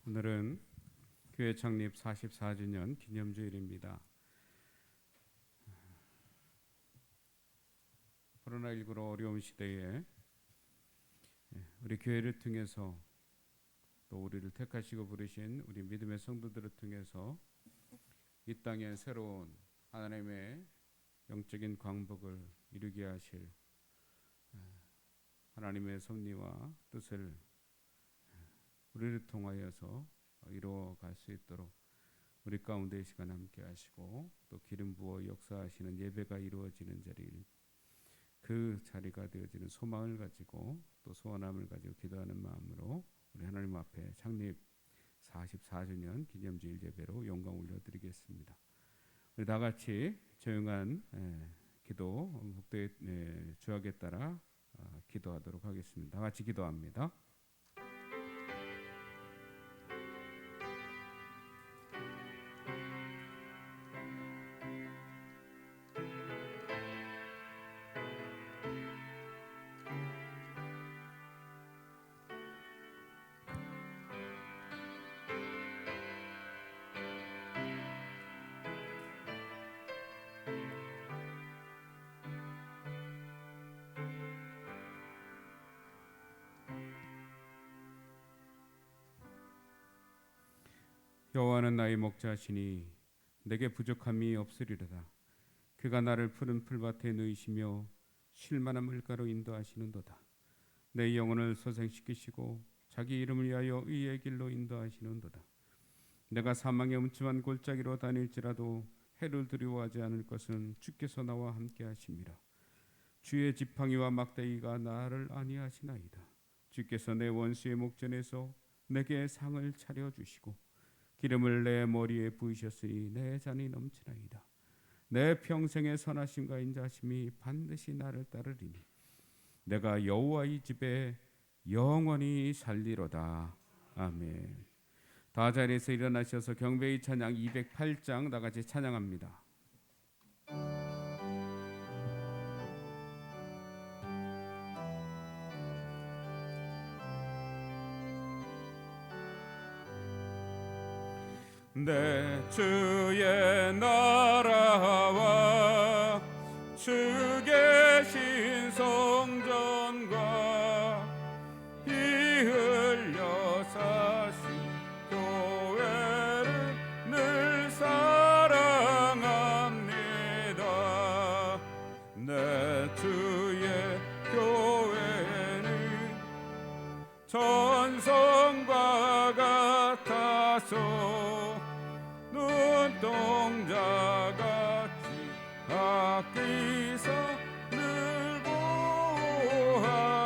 오늘은 교회 창립 44주년 기념주일입니다. 코로나19로 어려운 시대에 우리 교회를 통해서 또 우리를 택하시고 부르신 우리 믿음의 성도들을 통해서 이 땅에 새로운 하나님의 영적인 광복을 이루게 하실 하나님의 섭리와 뜻을 우리를 통하여서 이루어갈 수 있도록 우리 가운데 이 시간 함께 하시고 또 기름 부어 역사하시는 예배가 이루어지는 자리, 그 자리가 되어지는 소망을 가지고 또 소원함을 가지고 기도하는 마음으로 우리 하나님 앞에 창립 44주년 기념주일 예배로 영광 올려드리겠습니다. 우리 다 같이 조용한 기도 목도의 주약에 따라 기도하도록 하겠습니다. 다 같이 기도합니다. 여호와는 나의 목자시니 내게 부족함이 없으리로다. 그가 나를 푸른 풀밭에 누이시며 쉴만한 물가로 인도하시는도다. 내 영혼을 소생시키시고 자기 이름을 위하여 의의 길로 인도하시는도다. 내가 사망의 음침한 골짜기로 다닐지라도 해를 두려워하지 않을 것은 주께서 나와 함께 하심이라. 주의 지팡이와 막대기가 나를 안위하시나이다. 주께서 내 원수의 목전에서 내게 상을 차려주시고 기름을 내 머리에 부으셨으니 내 잔이 넘치나이다. 내 평생의 선하심과 인자하심이 반드시 나를 따르리니 내가 여호와의 집에 영원히 살리로다. 아멘. 다 자리에서 일어나셔서 경배의 찬양 208장 다같이 찬양합니다. 내 주의 나라와 주 계신 성전과 피 흘려 사신 교회를 늘 사랑합니다. 내 주의 교회는 전성과 같아서 눈동자같이 아끼사 늘 보호하시네.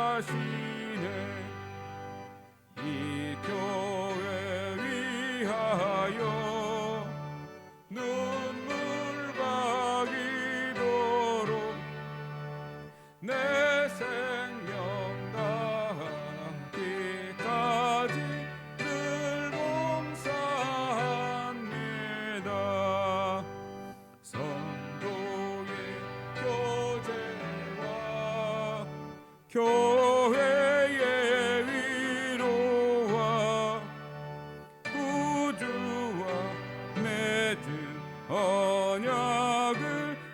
이 교회 위하여 눈물과 기도로 내 생명 다하기까지 늘 봉사합니다. 성도의 교제와 교회의 위로와 구주와 맺은 언약을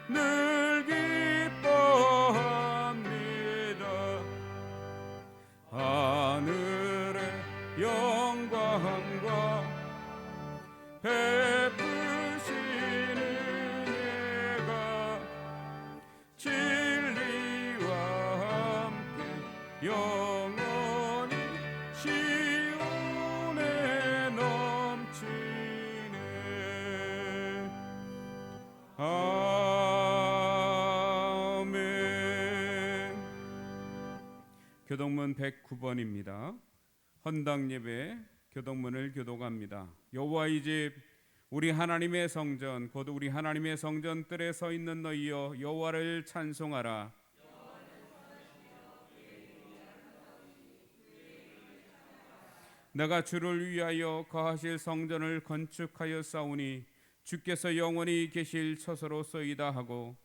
늘 기뻐합니다. 하늘의 영광과 베푸시는 예가 진리와 함께 영원히 시온에 넘치네. 아멘. 교동문 109번입니다. 헌당 예배 교동문을 교독합니다. 여호와의 집 우리 하나님의 성전 곧 우리 하나님의 성전 뜰에 서 있는 너희여 여호와를 찬송하라. 내가 주를 위하여 거하실 성전을 건축하여 싸우니 주께서 영원히 계실 처소로서이다 하고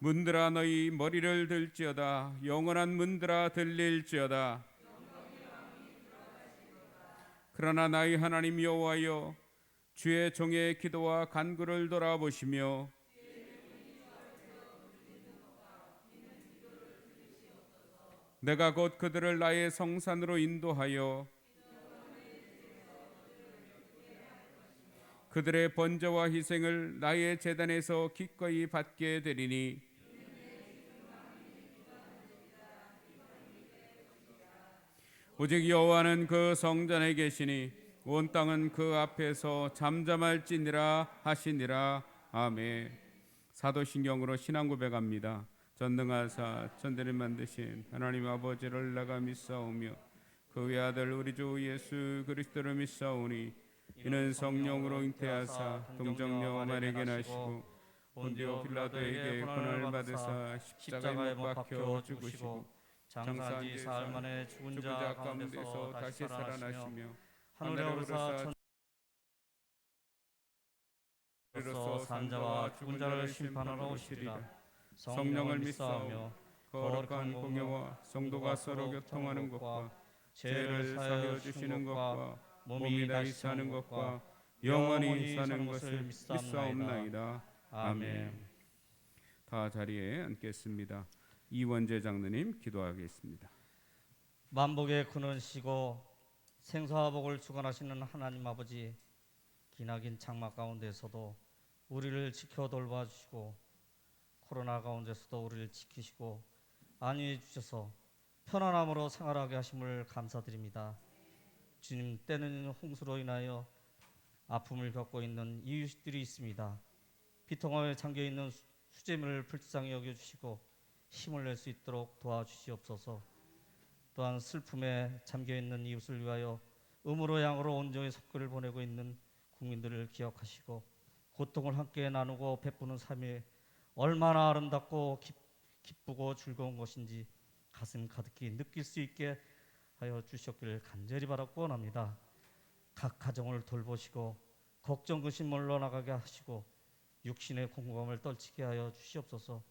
문들아 너희 머리를 들지어다. 영원한 문들아 들릴지어다. 그러나 나의 하나님 여호와여, 주의 종의 기도와 간구를 돌아보시며 내가 곧 그들을 나의 성산으로 인도하여 그들의 번제와 희생을 나의 제단에서 기꺼이 받게 되리니 오직 여호와는 그 성전에 계시니 온 땅은 그 앞에서 잠잠할지니라 하시니라. 아멘. 사도신경으로 신앙 고백합니다. 전능하사 천대를 만드신 하나님 아버지를 내가 믿사오며 그 외아들 우리 주 예수 그리스도를 믿사오니 이는 성령으로 잉태하사 동정녀 마리아에게 나시고 본디오 빌라도에게 고난을 받으사 십자가에 못 박혀 죽으시고 장사한 지 사흘 만에 죽은 자 가운데서 다시 살아나시며 하늘에 오르사 천으로서 산자와 죽은 자를 심판하러 오시리라. 성령을 믿사오며 거룩한 공예와 성도가 서로 교통하는 것과 죄를 사하여 주시는 것과 몸이 다시 사는 것과 영원히 사는 것을 믿사옵나이다. 아멘. 다 자리에 앉겠습니다. 이원재 장로님 기도하겠습니다. 만복의 근원시고 생사와 복을 주관하시는 하나님 아버지, 기나긴 장마 가운데서도 우리를 지켜 돌봐주시고 코로나 가운데서도 우리를 지키시고 안위해 주셔서 편안함으로 생활하게 하심을 감사드립니다. 주님, 때는 홍수로 인하여 아픔을 겪고 있는 이웃들이 있습니다. 비통함에 잠겨있는 수재물을 불쌍히 여겨주시고 힘을 낼 수 있도록 도와주시옵소서. 또한 슬픔에 잠겨있는 이웃을 위하여 음으로 양으로 온종일 속글을 보내고 있는 국민들을 기억하시고 고통을 함께 나누고 베푸는 삶이 얼마나 아름답고 기쁘고 즐거운 것인지 가슴 가득히 느낄 수 있게 하여 주셨기를 간절히 바라고 원합니다. 각 가정을 돌보시고 걱정 근심 물러나가게 하시고 육신의 공고함을 떨치게 하여 주시옵소서.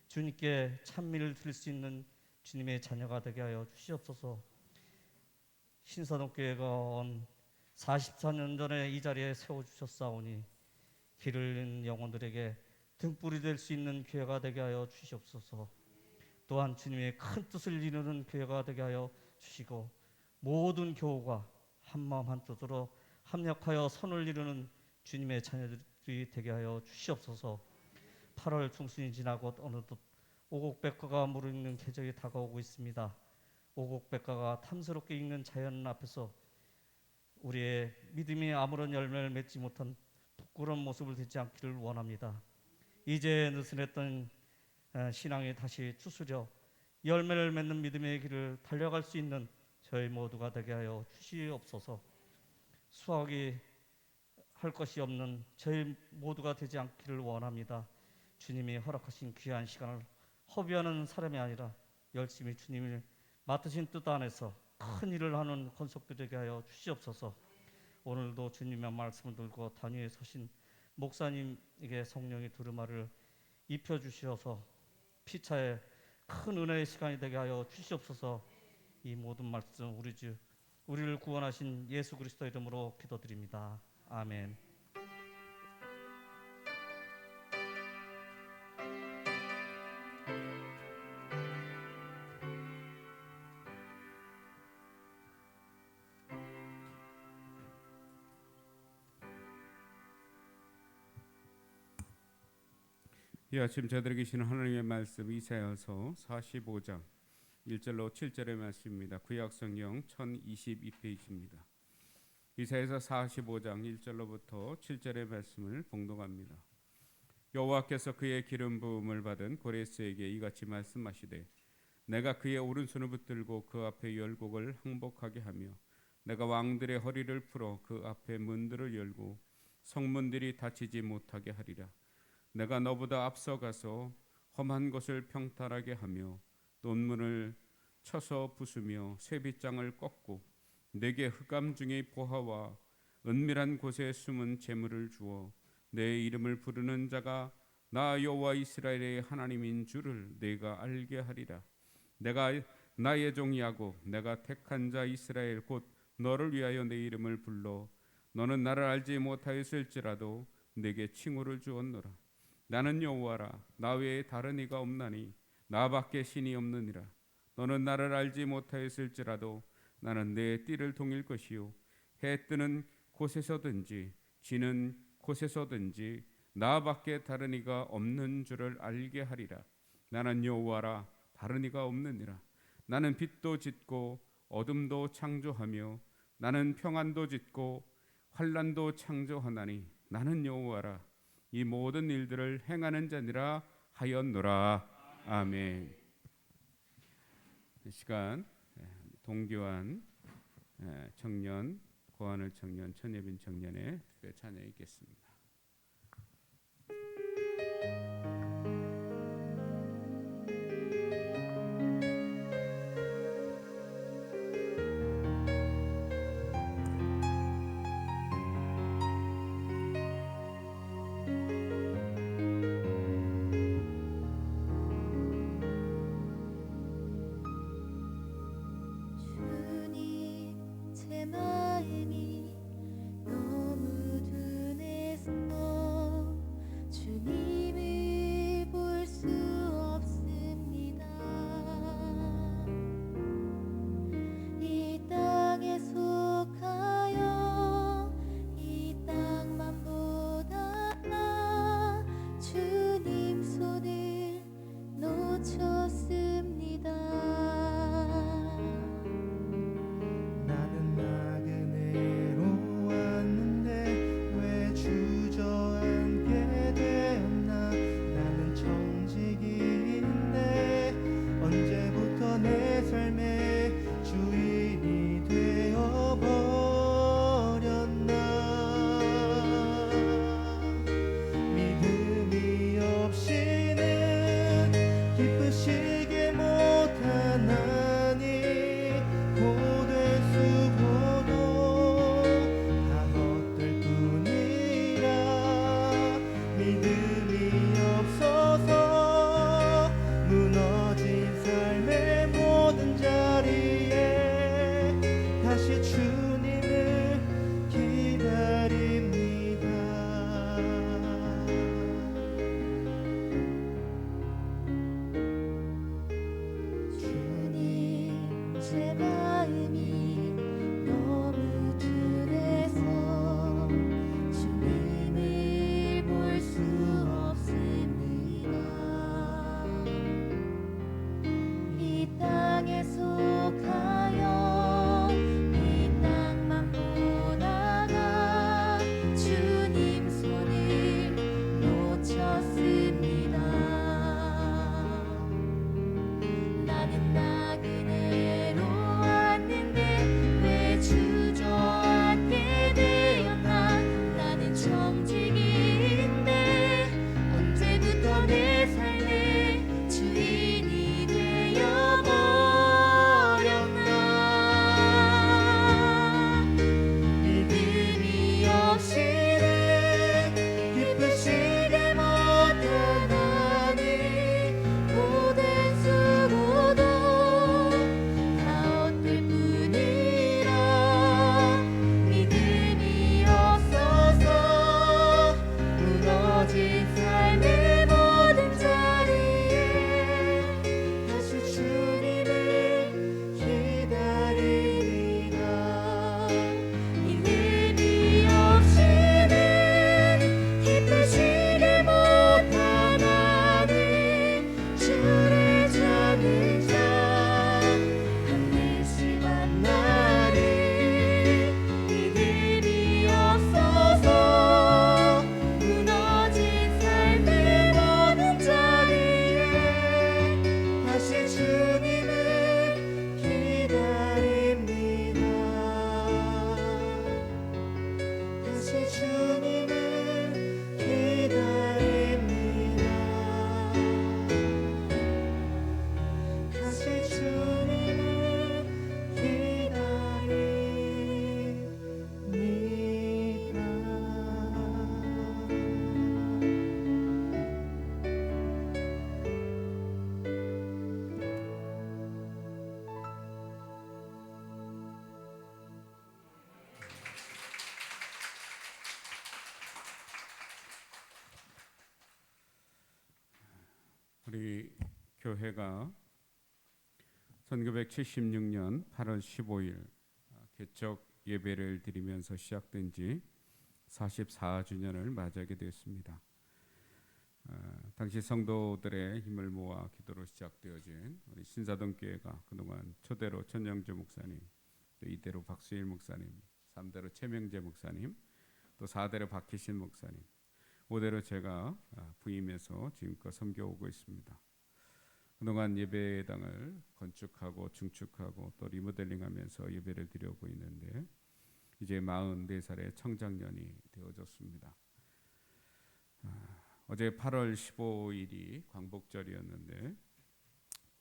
주님께 찬미를 드릴 수 있는 주님의 자녀가 되게 하여 주시옵소서. 신사동교회가 온 44년 전에 이 자리에 세워주셨사오니 길을 잃는 영혼들에게 등불이 될 수 있는 교회가 되게 하여 주시옵소서. 또한 주님의 큰 뜻을 이루는 교회가 되게 하여 주시고 모든 교우가 한마음 한뜻으로 합력하여 선을 이루는 주님의 자녀들이 되게 하여 주시옵소서. 8월 중순이 지나고 어느덧 오곡백과가 무르익는 계절이 다가오고 있습니다. 오곡백과가 탐스럽게 익는 자연 앞에서 우리의 믿음이 아무런 열매를 맺지 못한 부끄러운 모습을 되지 않기를 원합니다. 이제 느슨했던 신앙이 다시 추스려 열매를 맺는 믿음의 길을 달려갈 수 있는 저희 모두가 되게 하여 주시옵소서. 수학이 할 것이 없는 저희 모두가 되지 않기를 원합니다. 주님이 허락하신 귀한 시간을 허비하는 사람이 아니라 열심히 주님이 맡으신 뜻 안에서 큰 일을 하는 권속들에게 하여 주시옵소서. 오늘도 주님의 말씀을 들고 단위에 서신 목사님에게 성령의 두루마를 입혀주셔서 피차에 큰 은혜의 시간이 되게 하여 주시옵소서. 이 모든 말씀 우리 주 우리를 구원하신 예수 그리스도 이름으로 기도드립니다. 아멘. 이 아침 저들에게 주시는 하나님의 말씀 이사야서 45장 1절로 7절의 말씀입니다. 구약성경 1022페이지입니다. 이사야서 45장 1절로부터 7절의 말씀을 봉독합니다. 여호와께서 그의 기름 부음을 받은 고레스에게 이같이 말씀하시되 내가 그의 오른손을 붙들고 그 앞에 열곡을 항복하게 하며 내가 왕들의 허리를 풀어 그 앞에 문들을 열고 성문들이 닫히지 못하게 하리라. 내가 너보다 앞서가서 험한 것을 평탄하게 하며 논문을 쳐서 부수며 쇠빗장을 꺾고 내게 흑암 중의 보화와 은밀한 곳에 숨은 재물을 주어 내 이름을 부르는 자가 나 여호와 이스라엘의 하나님인 줄을 내가 알게 하리라. 내가 나의 종 야곱 내가 택한 자 이스라엘 곧 너를 위하여 내 이름을 불러 너는 나를 알지 못하였을지라도 내게 칭호를 주었노라. 나는 여호와라. 나 외에 다른 이가 없나니 나밖에 신이 없느니라. 너는 나를 알지 못하였을지라도 나는 내 띠를 동일 것이요 해 뜨는 곳에서든지 지는 곳에서든지 나밖에 다른 이가 없는 줄을 알게 하리라. 나는 여호와라. 다른 이가 없느니라. 나는 빛도 짓고 어둠도 창조하며 나는 평안도 짓고 환난도 창조하나니 나는 여호와라. 이 모든 일들을 행하는 자니라 하였노라. 아멘. 이 시간 동교한 청년, 고하늘 청년, 천예빈 청년의 특별 찬양이 있겠습니다. 주님 제 마음이 너무 둔해서 주님을 볼 수 없습니다. 이 땅에 속하여 이 땅만 보다가 주님 손을 놓쳤습니다. 나는 나그네로 왔는데 왜 주저앉게 되었나. 나는 청지기인데 언제부터 내 삶의 주인이 되어버렸나. 믿음이 없이는 기쁘시 우리 교회가 1976년 8월 15일 개척 예배를 드리면서 시작된 지 44주년을 맞이하게 되었습니다. 당시 성도들의 힘을 모아 기도로 시작되어진 우리 신사동 교회가 그동안 초대로 천영주 목사님, 또 2대로 박수일 목사님, 3대로 최명재 목사님, 또 4대로 박희신 목사님, 5대로 제가 부임해서 지금껏 섬겨오고 있습니다. 그동안 예배당을 건축하고 중축하고 또 리모델링하면서 예배를 드려오고 있는데 이제 44살의 청장년이 되어졌습니다. 어제 8월 15일이 광복절이었는데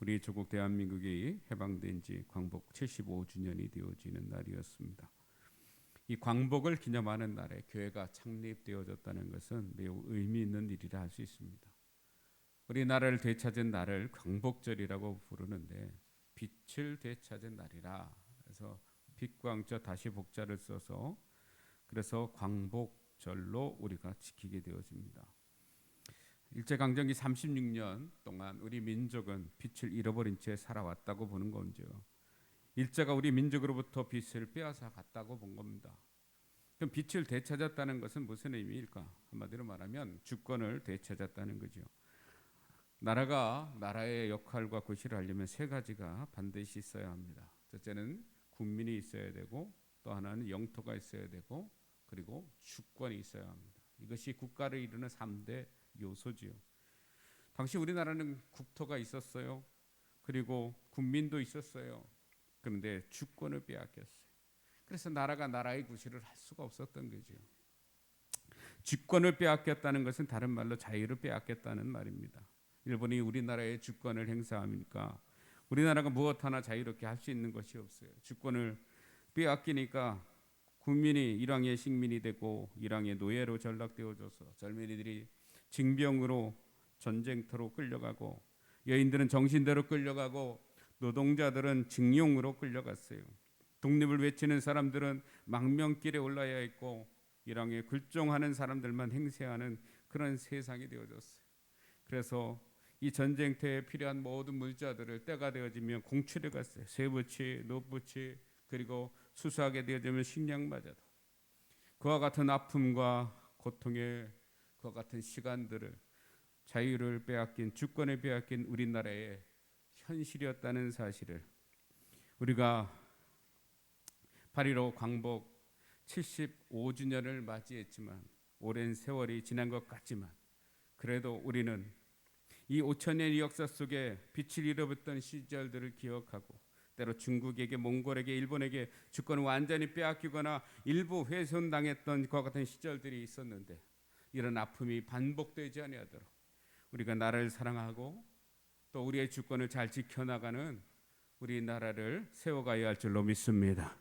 우리 조국 대한민국이 해방된 지 광복 75주년이 되어지는 날이었습니다. 이 광복을 기념하는 날에 교회가 창립되어졌다는 것은 매우 의미 있는 일이라 할 수 있습니다. 우리나라를 되찾은 날을 광복절이라고 부르는데 빛을 되찾은 날이라 해서 빛광자 다시 복자를 써서 그래서 광복절로 우리가 지키게 되어집니다. 일제강점기 36년 동안 우리 민족은 빛을 잃어버린 채 살아왔다고 보는 건지요. 일제가 우리 민족으로부터 빛을 빼앗아 갔다고 본 겁니다. 그럼 빛을 되찾았다는 것은 무슨 의미일까? 한마디로 말하면 주권을 되찾았다는 거죠. 나라가 나라의 역할과 구실을 하려면 세 가지가 반드시 있어야 합니다. 첫째는 국민이 있어야 되고 또 하나는 영토가 있어야 되고 그리고 주권이 있어야 합니다. 이것이 국가를 이루는 3대 요소지요. 당시 우리나라는 국토가 있었어요. 그리고 국민도 있었어요. 그런데 주권을 빼앗겼어요. 그래서 나라가 나라의 구실을 할 수가 없었던 거죠. 주권을 빼앗겼다는 것은 다른 말로 자유를 빼앗겼다는 말입니다. 일본이 우리나라의 주권을 행사하니까 우리나라가 무엇 하나 자유롭게 할 수 있는 것이 없어요. 주권을 빼앗기니까 국민이 일왕의 식민이 되고 일왕의 노예로 전락되어져서 젊은이들이 징병으로 전쟁터로 끌려가고 여인들은 정신대로 끌려가고 노동자들은 징용으로 끌려갔어요. 독립을 외치는 사람들은 망명길에 올라야 했고 일왕에 굴종하는 사람들만 행세하는 그런 세상이 되어졌어요. 그래서 이 전쟁터에 필요한 모든 물자들을 때가 되어지면 공출해 갔어요. 쇠붙이, 노붙이, 그리고 수수하게 되어지면 식량마저도. 그와 같은 아픔과 고통에 그와 같은 시간들을 자유를 빼앗긴 주권을 빼앗긴 우리나라의 현실이었다는 사실을 우리가 8.15 광복 75주년을 맞이했지만 오랜 세월이 지난 것 같지만 그래도 우리는 이 5천년의 역사 속에 빛을 잃어버렸던 시절들을 기억하고 때로 중국에게, 몽골에게, 일본에게 주권을 완전히 빼앗기거나 일부 훼손당했던 그와 같은 시절들이 있었는데 이런 아픔이 반복되지 아니하도록 우리가 나라를 사랑하고 또 우리의 주권을 잘 지켜나가는 우리나라를 세워가야 할 줄로 믿습니다.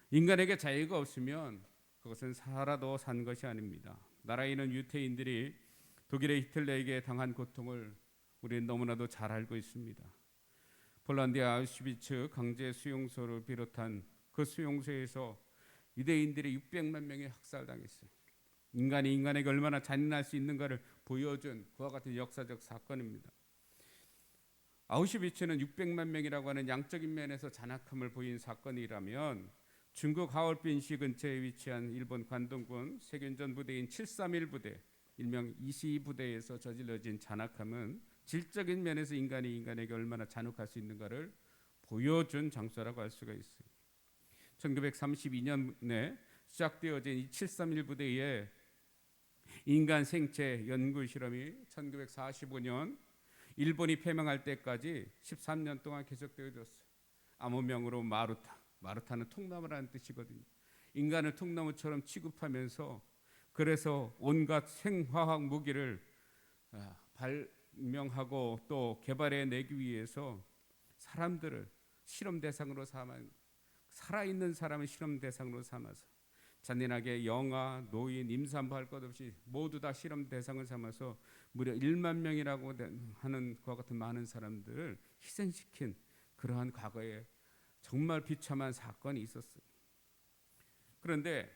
인간에게 자유가 없으면 그것은 살아도 산 것이 아닙니다. 나라에 있는 유태인들이 독일의 히틀러에게 당한 고통을 우리는 너무나도 잘 알고 있습니다. 폴란드의 아우슈비츠 강제 수용소를 비롯한 그 수용소에서 유대인들이 600만 명이 학살당했어요. 인간이 인간에게 얼마나 잔인할 수 있는가를 보여준 그와 같은 역사적 사건입니다. 아우슈비츠는 600만 명이라고 하는 양적인 면에서 잔악함을 보인 사건이라면 중국 하얼빈시 근처에 위치한 일본 관동군 세균전 부대인 731 부대 일명 22부대에서 저질러진 잔악함은 질적인 면에서 인간이 인간에게 얼마나 잔혹할 수 있는가를 보여준 장소라고 할 수가 있어요. 1932년에 시작되어진 이 731 부대의 인간 생체 연구 실험이 1945년 일본이 패망할 때까지 13년 동안 계속되어졌어요. 암호명으로 마루타, 마루타는 통나무라는 뜻이거든요. 인간을 통나무처럼 취급하면서 그래서 온갖 생화학 무기를 발명하고 또 개발해내기 위해서 사람들을 실험 대상으로 삼아 살아있는 사람을 실험 대상으로 삼아서 잔인하게 영아, 노인, 임산부 할 것 없이 모두 다 실험 대상을 삼아서 무려 1만 명이라고 하는 그와 같은 많은 사람들을 희생시킨 그러한 과거에 정말 비참한 사건이 있었어요. 그런데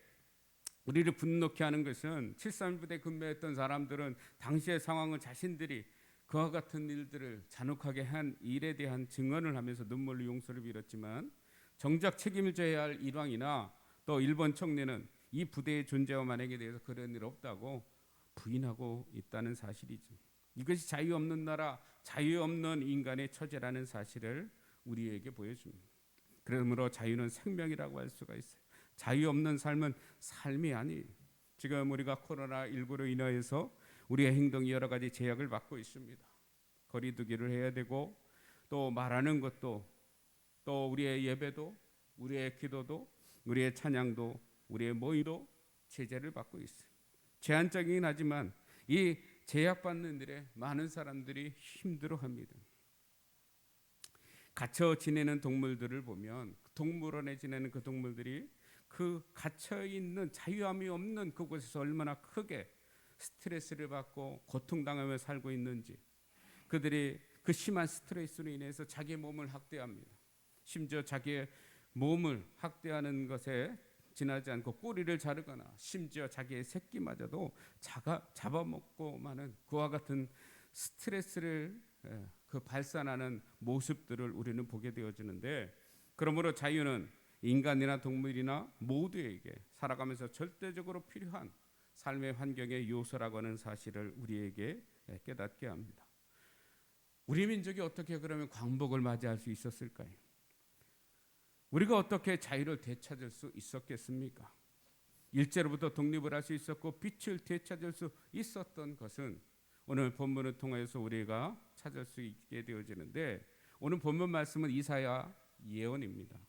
우리를 분노케 하는 것은 731부대 근무했던 사람들은 당시의 상황을 자신들이 그와 같은 일들을 잔혹하게 한 일에 대한 증언을 하면서 눈물로 용서를 빌었지만 정작 책임을 져야 할 일왕이나 또 일본 총리는 이 부대의 존재와 만행에 대해서 그런 일 없다고 부인하고 있다는 사실이죠. 이것이 자유 없는 나라, 자유 없는 인간의 처제라는 사실을 우리에게 보여줍니다. 그러므로 자유는 생명이라고 할 수가 있어요. 자유 없는 삶은 삶이 아니에요. 지금 우리가 코로나19로 인하여서 우리의 행동이 여러 가지 제약을 받고 있습니다. 거리두기를 해야 되고 또 말하는 것도 또 우리의 예배도 우리의 기도도 우리의 찬양도 우리의 모의도 제재를 받고 있어요. 제한적이긴 하지만 이 제약받는 일에 많은 사람들이 힘들어합니다. 갇혀 지내는 동물들을 보면 동물원에 지내는 그 동물들이 그 갇혀 있는 자유함이 없는 그곳에서 얼마나 크게 스트레스를 받고 고통당하며 살고 있는지, 그들이 그 심한 스트레스로 인해서 자기 몸을 학대합니다. 심지어 자기의 몸을 학대하는 것에 지나지 않고 꼬리를 자르거나 심지어 자기의 새끼마저도 잡아먹고 마는 그와 같은 스트레스를 그 발산하는 모습들을 우리는 보게 되어지는데, 그러므로 자유는 인간이나 동물이나 모두에게 살아가면서 절대적으로 필요한 삶의 환경의 요소라고 하는 사실을 우리에게 깨닫게 합니다. 우리 민족이 어떻게 그러면 광복을 맞이할 수 있었을까요? 우리가 어떻게 자유를 되찾을 수 있었겠습니까? 일제로부터 독립을 할 수 있었고 빛을 되찾을 수 있었던 것은 오늘 본문을 통해서 우리가 찾을 수 있게 되어지는데, 오늘 본문 말씀은 이사야 예언입니다.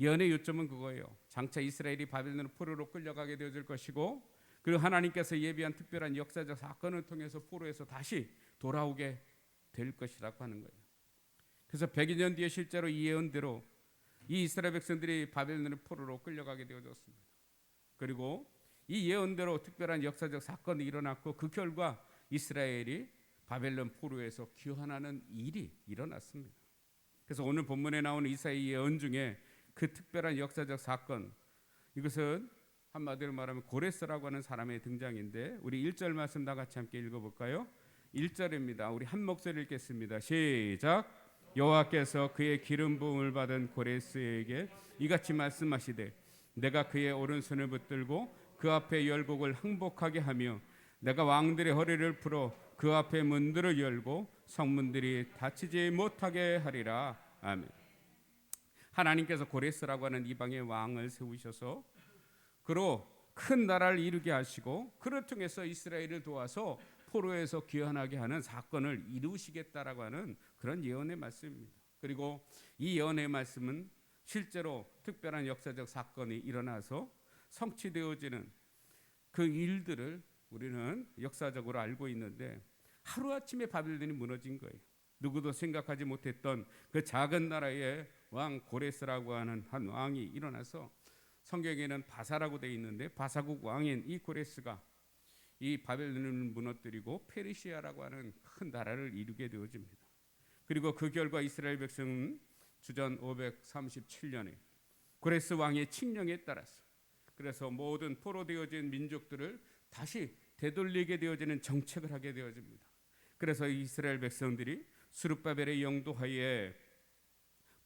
예언의 요점은 그거예요. 장차 이스라엘이 바벨론 포로로 끌려가게 되어질 것이고, 그리고 하나님께서 예비한 특별한 역사적 사건을 통해서 포로에서 다시 돌아오게 될 것이라고 하는 거예요. 그래서 100여 년 뒤에 실제로 이 예언대로 이 이스라엘 백성들이 바벨론의 포로로 끌려가게 되어졌습니다. 그리고 이 예언대로 특별한 역사적 사건이 일어났고 그 결과 이스라엘이 바벨론 포로에서 귀환하는 일이 일어났습니다. 그래서 오늘 본문에 나오는 이사야 예언 중에 그 특별한 역사적 사건, 이것은 한마디로 말하면 고레스라고 하는 사람의 등장인데, 우리 1절 말씀 다 같이 함께 읽어볼까요? 1절입니다. 우리 한 목소리 읽겠습니다. 시작. 여호와께서 그의 기름 부음을 받은 고레스에게 이같이 말씀하시되, 내가 그의 오른손을 붙들고 그 앞에 열곡을 항복하게 하며 내가 왕들의 허리를 풀어 그 앞에 문들을 열고 성문들이 닫히지 못하게 하리라. 아멘. 하나님께서 고레스라고 하는 이방의 왕을 세우셔서 그로 큰 나라를 이루게 하시고 그를 통해서 이스라엘을 도와서 포로에서 귀환하게 하는 사건을 이루시겠다라고 하는 그런 예언의 말씀입니다. 그리고 이 예언의 말씀은 실제로 특별한 역사적 사건이 일어나서 성취되어지는 그 일들을 우리는 역사적으로 알고 있는데, 하루아침에 바벨론이 무너진 거예요. 누구도 생각하지 못했던 그 작은 나라의 왕 고레스라고 하는 한 왕이 일어나서, 성경에는 바사라고 되어 있는데 바사국 왕인 이 고레스가 이 바벨론을 무너뜨리고 페르시아라고 하는 큰 나라를 이루게 되어집니다. 그리고 그 결과 이스라엘 백성은 주전 537년에 고레스 왕의 칙령에 따라서, 그래서 모든 포로되어진 민족들을 다시 되돌리게 되어지는 정책을 하게 되어집니다. 그래서 이스라엘 백성들이 스룹바벨의 영도하에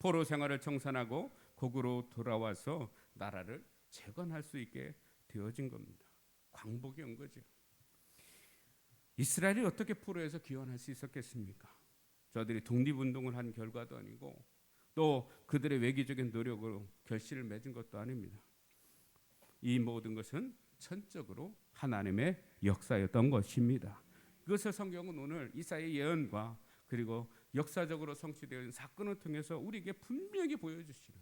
포로 생활을 청산하고 고국으로 돌아와서 나라를 재건할 수 있게 되어진 겁니다. 광복이 온 거죠. 이스라엘이 어떻게 포로에서 귀환할 수 있었겠습니까? 저들이 독립운동을 한 결과도 아니고 또 그들의 외교적인 노력으로 결실을 맺은 것도 아닙니다. 이 모든 것은 전적으로 하나님의 역사였던 것입니다. 그것을 성경은 오늘 이사야 예언과 그리고 역사적으로 성취되는 사건을 통해서 우리에게 분명히 보여주시는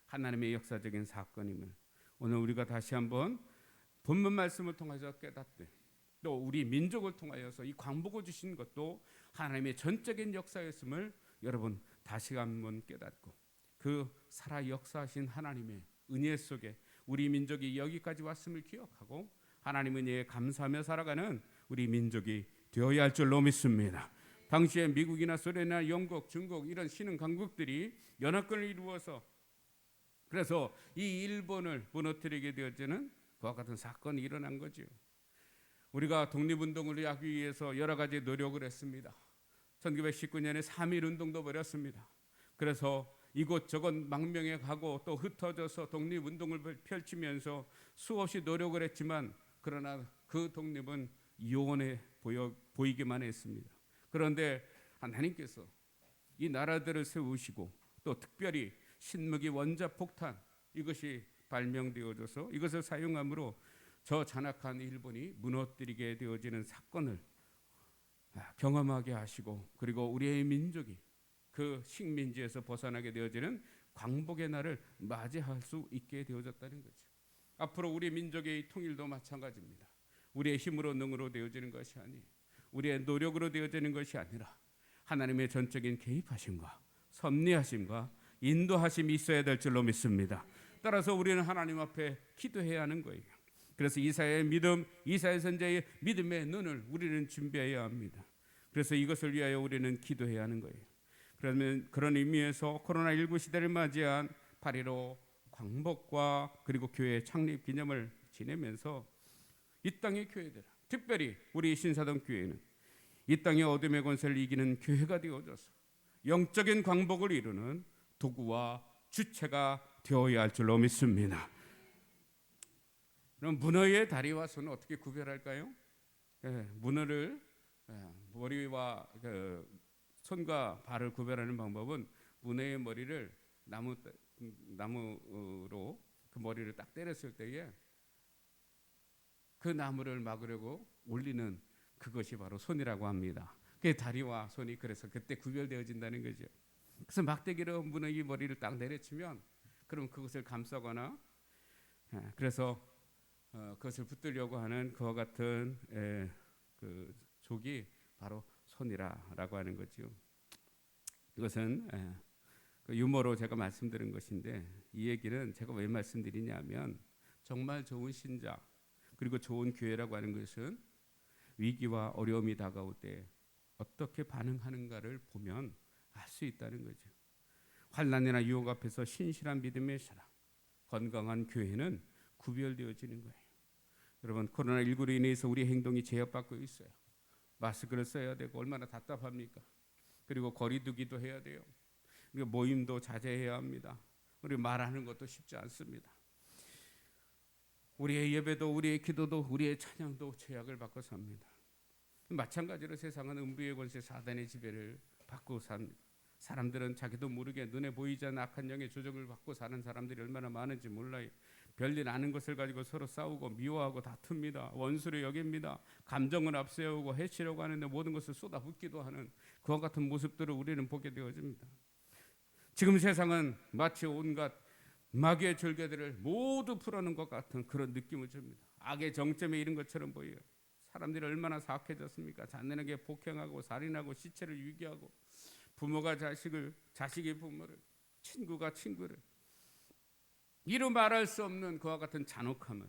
하나님의 역사적인 사건임을 오늘 우리가 다시 한번 본문 말씀을 통해서 깨닫되, 또 우리 민족을 통하여서 이 광복을 주신 것도 하나님의 전적인 역사였음을 여러분 다시 한번 깨닫고, 그 살아 역사하신 하나님의 은혜 속에 우리 민족이 여기까지 왔음을 기억하고 하나님 은혜에 감사하며 살아가는 우리 민족이 되어야 할 줄로 믿습니다. 당시에 미국이나 소련이나 영국, 중국 이런 신흥 강국들이 연합군을 이루어서 그래서 이 일본을 무너뜨리게 되어지는 그와 같은 사건이 일어난 거죠. 우리가 독립운동을 하기 위해서 여러 가지 노력을 했습니다. 1919년에 3.1 운동도 벌였습니다. 그래서 이곳저곳 망명해 가고 또 흩어져서 독립운동을 펼치면서 수없이 노력을 했지만 그러나 그 독립은 요원해 보이기만 했습니다. 그런데 하나님께서 이 나라들을 세우시고 또 특별히 신무기 원자폭탄 이것이 발명되어져서 이것을 사용함으로 저 잔악한 일본이 무너뜨리게 되어지는 사건을 경험하게 하시고 그리고 우리의 민족이 그 식민지에서 벗어나게 되어지는 광복의 날을 맞이할 수 있게 되어졌다는 거죠. 앞으로 우리 민족의 통일도 마찬가지입니다. 우리의 힘으로 능으로 되어지는 것이 아니에요. 우리의 노력으로 되어지는 것이 아니라 하나님의 전적인 개입하심과 섭리하심과 인도하심이 있어야 될 줄로 믿습니다. 따라서 우리는 하나님 앞에 기도해야 하는 거예요. 그래서 이사야의 믿음, 이사야 선지자의 믿음의 눈을 우리는 준비해야 합니다. 그래서 이것을 위하여 우리는 기도해야 하는 거예요. 그러면 그런 의미에서 코로나19 시대를 맞이한 8.15 광복과 그리고 교회 창립 기념을 지내면서 이 땅의 교회들, 특별히 우리 신사동 교회는 이 땅의 어둠의 권세를 이기는 교회가 되어져서 영적인 광복을 이루는 도구와 주체가 되어야 할 줄로 믿습니다. 그럼 문어의 다리와 손을 어떻게 구별할까요? 문어를 머리와 손과 발을 구별하는 방법은 문어의 머리를 나무로 그 머리를 딱 때렸을 때에 그 나무를 막으려고 올리는 그것이 바로 손이라고 합니다. 그 다리와 손이 그래서 그때 구별되어진다는 거죠. 그래서 막대기로 문어의 머리를 딱 내려치면 그럼 그것을 감싸거나 그래서 그것을 붙들려고 하는 그와 같은 그 족이 바로 손이라고 하는 거죠. 이것은 그 유머로 제가 말씀드린 것인데 이 얘기는 제가 왜 말씀드리냐면 정말 좋은 신자 그리고 좋은 교회라고 하는 것은 위기와 어려움이 다가올 때 어떻게 반응하는가를 보면 알 수 있다는 거죠. 환난이나 유혹 앞에서 신실한 믿음의 사람, 건강한 교회는 구별되어지는 거예요. 여러분 코로나19로 인해서 우리 행동이 제약받고 있어요. 마스크를 써야 되고 얼마나 답답합니까? 그리고 거리두기도 해야 돼요. 그리고 모임도 자제해야 합니다. 우리 말하는 것도 쉽지 않습니다. 우리의 예배도 우리의 기도도 우리의 찬양도 제약을 받고 삽니다. 마찬가지로 세상은 음부의 권세 사단의 지배를 받고 삽니다. 사람들은 자기도 모르게 눈에 보이지 않는 악한 영의 조종을 받고 사는 사람들이 얼마나 많은지 몰라요. 별일 아는 것을 가지고 서로 싸우고 미워하고 다툽니다. 원수를 여깁니다. 감정을 앞세우고 해치려고 하는데 모든 것을 쏟아붓기도 하는 그와 같은 모습들을 우리는 보게 되어집니다. 지금 세상은 마치 온갖 마귀의 절개들을 모두 풀어놓은 것 같은 그런 느낌을 줍니다. 악의 정점에 이른 것처럼 보여요. 사람들이 얼마나 사악해졌습니까? 잔인하게 폭행하고 살인하고 시체를 유기하고 부모가 자식을, 자식이 부모를, 친구가 친구를 이루 말할 수 없는 그와 같은 잔혹함을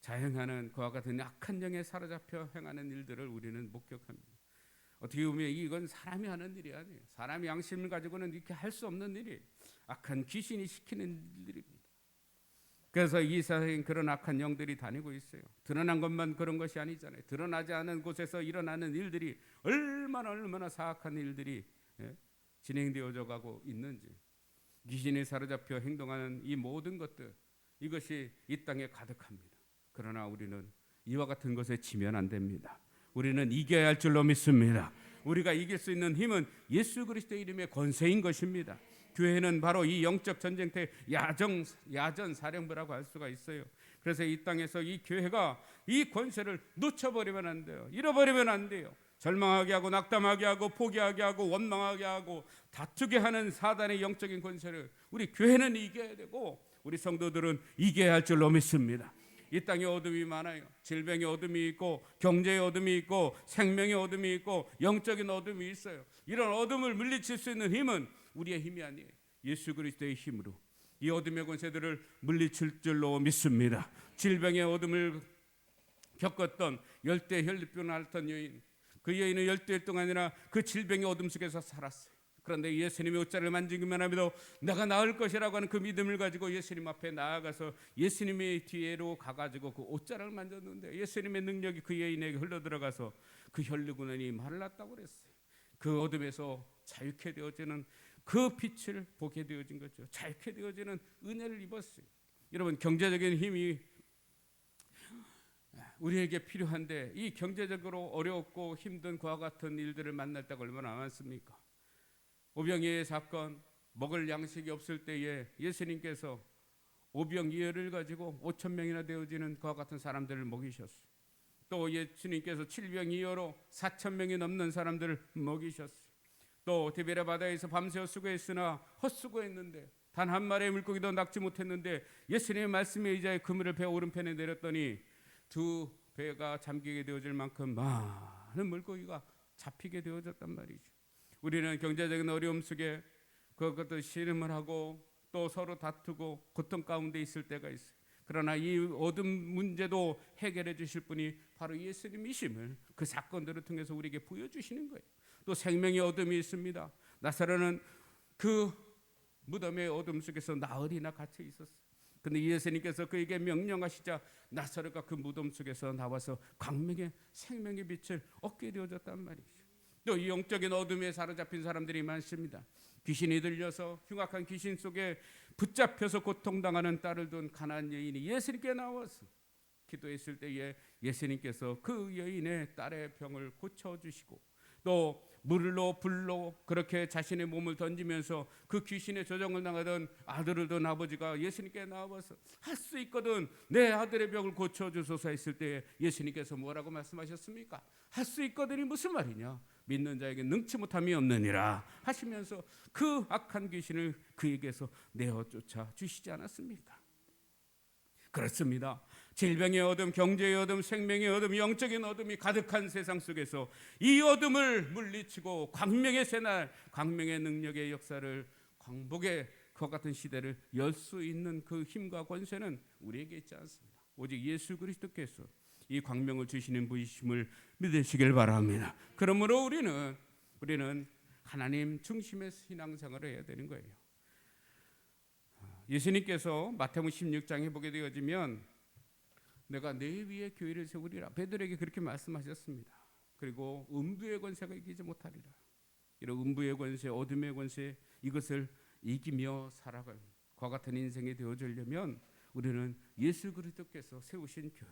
자행하는 그와 같은 악한 영에 사로잡혀 행하는 일들을 우리는 목격합니다. 어떻게 보면 이건 사람이 하는 일이 아니에요. 사람이 양심을 가지고는 이렇게 할 수 없는 일이에요. 악한 귀신이 시키는 일들입니다. 그래서 이 세상에 그런 악한 영들이 다니고 있어요. 드러난 것만 그런 것이 아니잖아요. 드러나지 않은 곳에서 일어나는 일들이 얼마나 사악한 일들이 진행되어져 가고 있는지 귀신이 사로잡혀 행동하는 이 모든 것들 이것이 이 땅에 가득합니다. 그러나 우리는 이와 같은 것에 지면 안 됩니다. 우리는 이겨야 할 줄로 믿습니다. 우리가 이길 수 있는 힘은 예수 그리스도의 이름의 권세인 것입니다. 교회는 바로 이 영적 전쟁터의 야전 사령부라고 할 수가 있어요. 그래서 이 땅에서 이 교회가 이 권세를 놓쳐버리면 안 돼요. 잃어버리면 안 돼요. 절망하게 하고 낙담하게 하고 포기하게 하고 원망하게 하고 다투게 하는 사단의 영적인 권세를 우리 교회는 이겨야 되고 우리 성도들은 이겨야 할 줄로 믿습니다. 이 땅에 어둠이 많아요. 질병의 어둠이 있고 경제의 어둠이 있고 생명의 어둠이 있고 영적인 어둠이 있어요. 이런 어둠을 물리칠 수 있는 힘은 우리의 힘이 아니에요. 예수 그리스도의 힘으로 이 어둠의 권세들을 물리칠 줄로 믿습니다. 질병의 어둠을 겪었던 열대 혈류병을 앓던 여인, 그 여인은 12일 동안이나 그 질병의 어둠 속에서 살았어요. 그런데 예수님의 옷자를 만지기만 하면도 내가 나을 것이라고 하는 그 믿음을 가지고 예수님 앞에 나아가서 예수님의 뒤로 가가지고 그 옷자를 만졌는데 예수님의 능력이 그 여인에게 흘러들어가서 그 혈류근원이 말랐다고 그랬어요. 그 어둠에서 자유케 되어지는 그 빛을 보게 되어진 거죠. 자유케 되어지는 은혜를 입었어요. 여러분, 경제적인 힘이 우리에게 필요한데 이 경제적으로 어렵고 힘든 그와 같은 일들을 만날 때가 얼마나 많습니까? 오병이의 사건, 먹을 양식이 없을 때에 예수님께서 오병이어를 가지고 5천 명이나 되어지는 그와 같은 사람들을 먹이셨어요. 또 예수님께서 7병이어로 4천 명이 넘는 사람들을 먹이셨어요. 또 디베랴 바다에서 밤새 수고했으나 헛수고했는데 단 한 마리의 물고기도 낚지 못했는데 예수님의 말씀에 의지하여 그물을 배 오른편에 내렸더니 두 배가 잠기게 되어질 만큼 많은 물고기가 잡히게 되어졌단 말이죠. 우리는 경제적인 어려움 속에 그것도 씨름을 하고 또 서로 다투고 고통 가운데 있을 때가 있어요. 그러나 이 어둠 문제도 해결해 주실 분이 바로 예수님이심을 그 사건들을 통해서 우리에게 보여주시는 거예요. 또 생명의 어둠이 있습니다. 나사로는 그 무덤의 어둠 속에서 나흘이나 갇혀 있었어요. 근데 예수님께서 그에게 명령하시자 나사로가 그 무덤 속에서 나와서 광명의 생명의 빛을 얻게 되어졌단 말이죠. 또 이 영적인 어둠에 사로잡힌 사람들이 많습니다. 귀신이 들려서 흉악한 귀신 속에 붙잡혀서 고통당하는 딸을 둔 가난한 여인이 예수님께 나와서 기도했을 때에 예수님께서 그 여인의 딸의 병을 고쳐주시고 또 물로 불로 그렇게 자신의 몸을 던지면서 그 귀신의 조정을 당하던 아들을 둔 아버지가 예수님께 나와서 할 수 있거든 내 아들의 병을 고쳐주소서 했을 때 예수님께서 뭐라고 말씀하셨습니까? 할 수 있거든이 무슨 말이냐? 믿는 자에게 능치 못함이 없느니라 하시면서 그 악한 귀신을 그에게서 내어 쫓아 주시지 않았습니까? 그렇습니다. 질병의 어둠, 경제의 어둠, 생명의 어둠, 영적인 어둠이 가득한 세상 속에서 이 어둠을 물리치고 광명의 새날, 광명의 능력의 역사를 광복의 그와 같은 시대를 열 수 있는 그 힘과 권세는 우리에게 있지 않습니다. 오직 예수 그리스도께서 이 광명을 주시는 분이심을 믿으시길 바랍니다. 그러므로 우리는 하나님 중심의 신앙생활을 해야 되는 거예요. 예수님께서 마태복음 16장에 보게 되어지면 내가 내 위에 교회를 세우리라 베드로에게 그렇게 말씀하셨습니다. 그리고 음부의 권세가 이기지 못하리라. 이런 음부의 권세, 어둠의 권세 이것을 이기며 살아갈 그와 같은 인생이 되어주려면 우리는 예수 그리스도께서 세우신 교회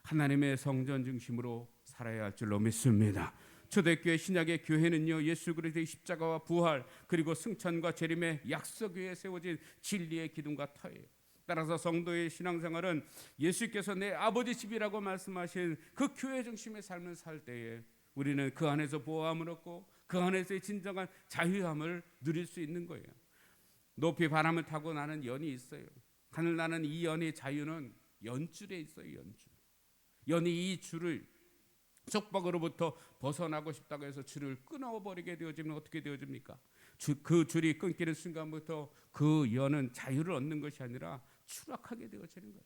하나님의 성전 중심으로 살아야 할 줄로 믿습니다. 초대교회 신약의 교회는요 예수 그리스도의 십자가와 부활 그리고 승천과 재림의 약속 위에 세워진 진리의 기둥과 터예요. 따라서 성도의 신앙생활은 예수께서 내 아버지 집이라고 말씀하신 그 교회 중심의 삶을 살 때에 우리는 그 안에서 보호함을 얻고 그 안에서의 진정한 자유함을 누릴 수 있는 거예요. 높이 바람을 타고 나는 연이 있어요. 하늘 나는 이 연의 자유는 연줄에 있어요. 연이 이 줄을 속박으로부터 벗어나고 싶다고 해서 줄을 끊어버리게 되어지면 어떻게 되어집니까? 그 줄이 끊기는 순간부터 그 연은 자유를 얻는 것이 아니라 추락하게 되어지는 거예요.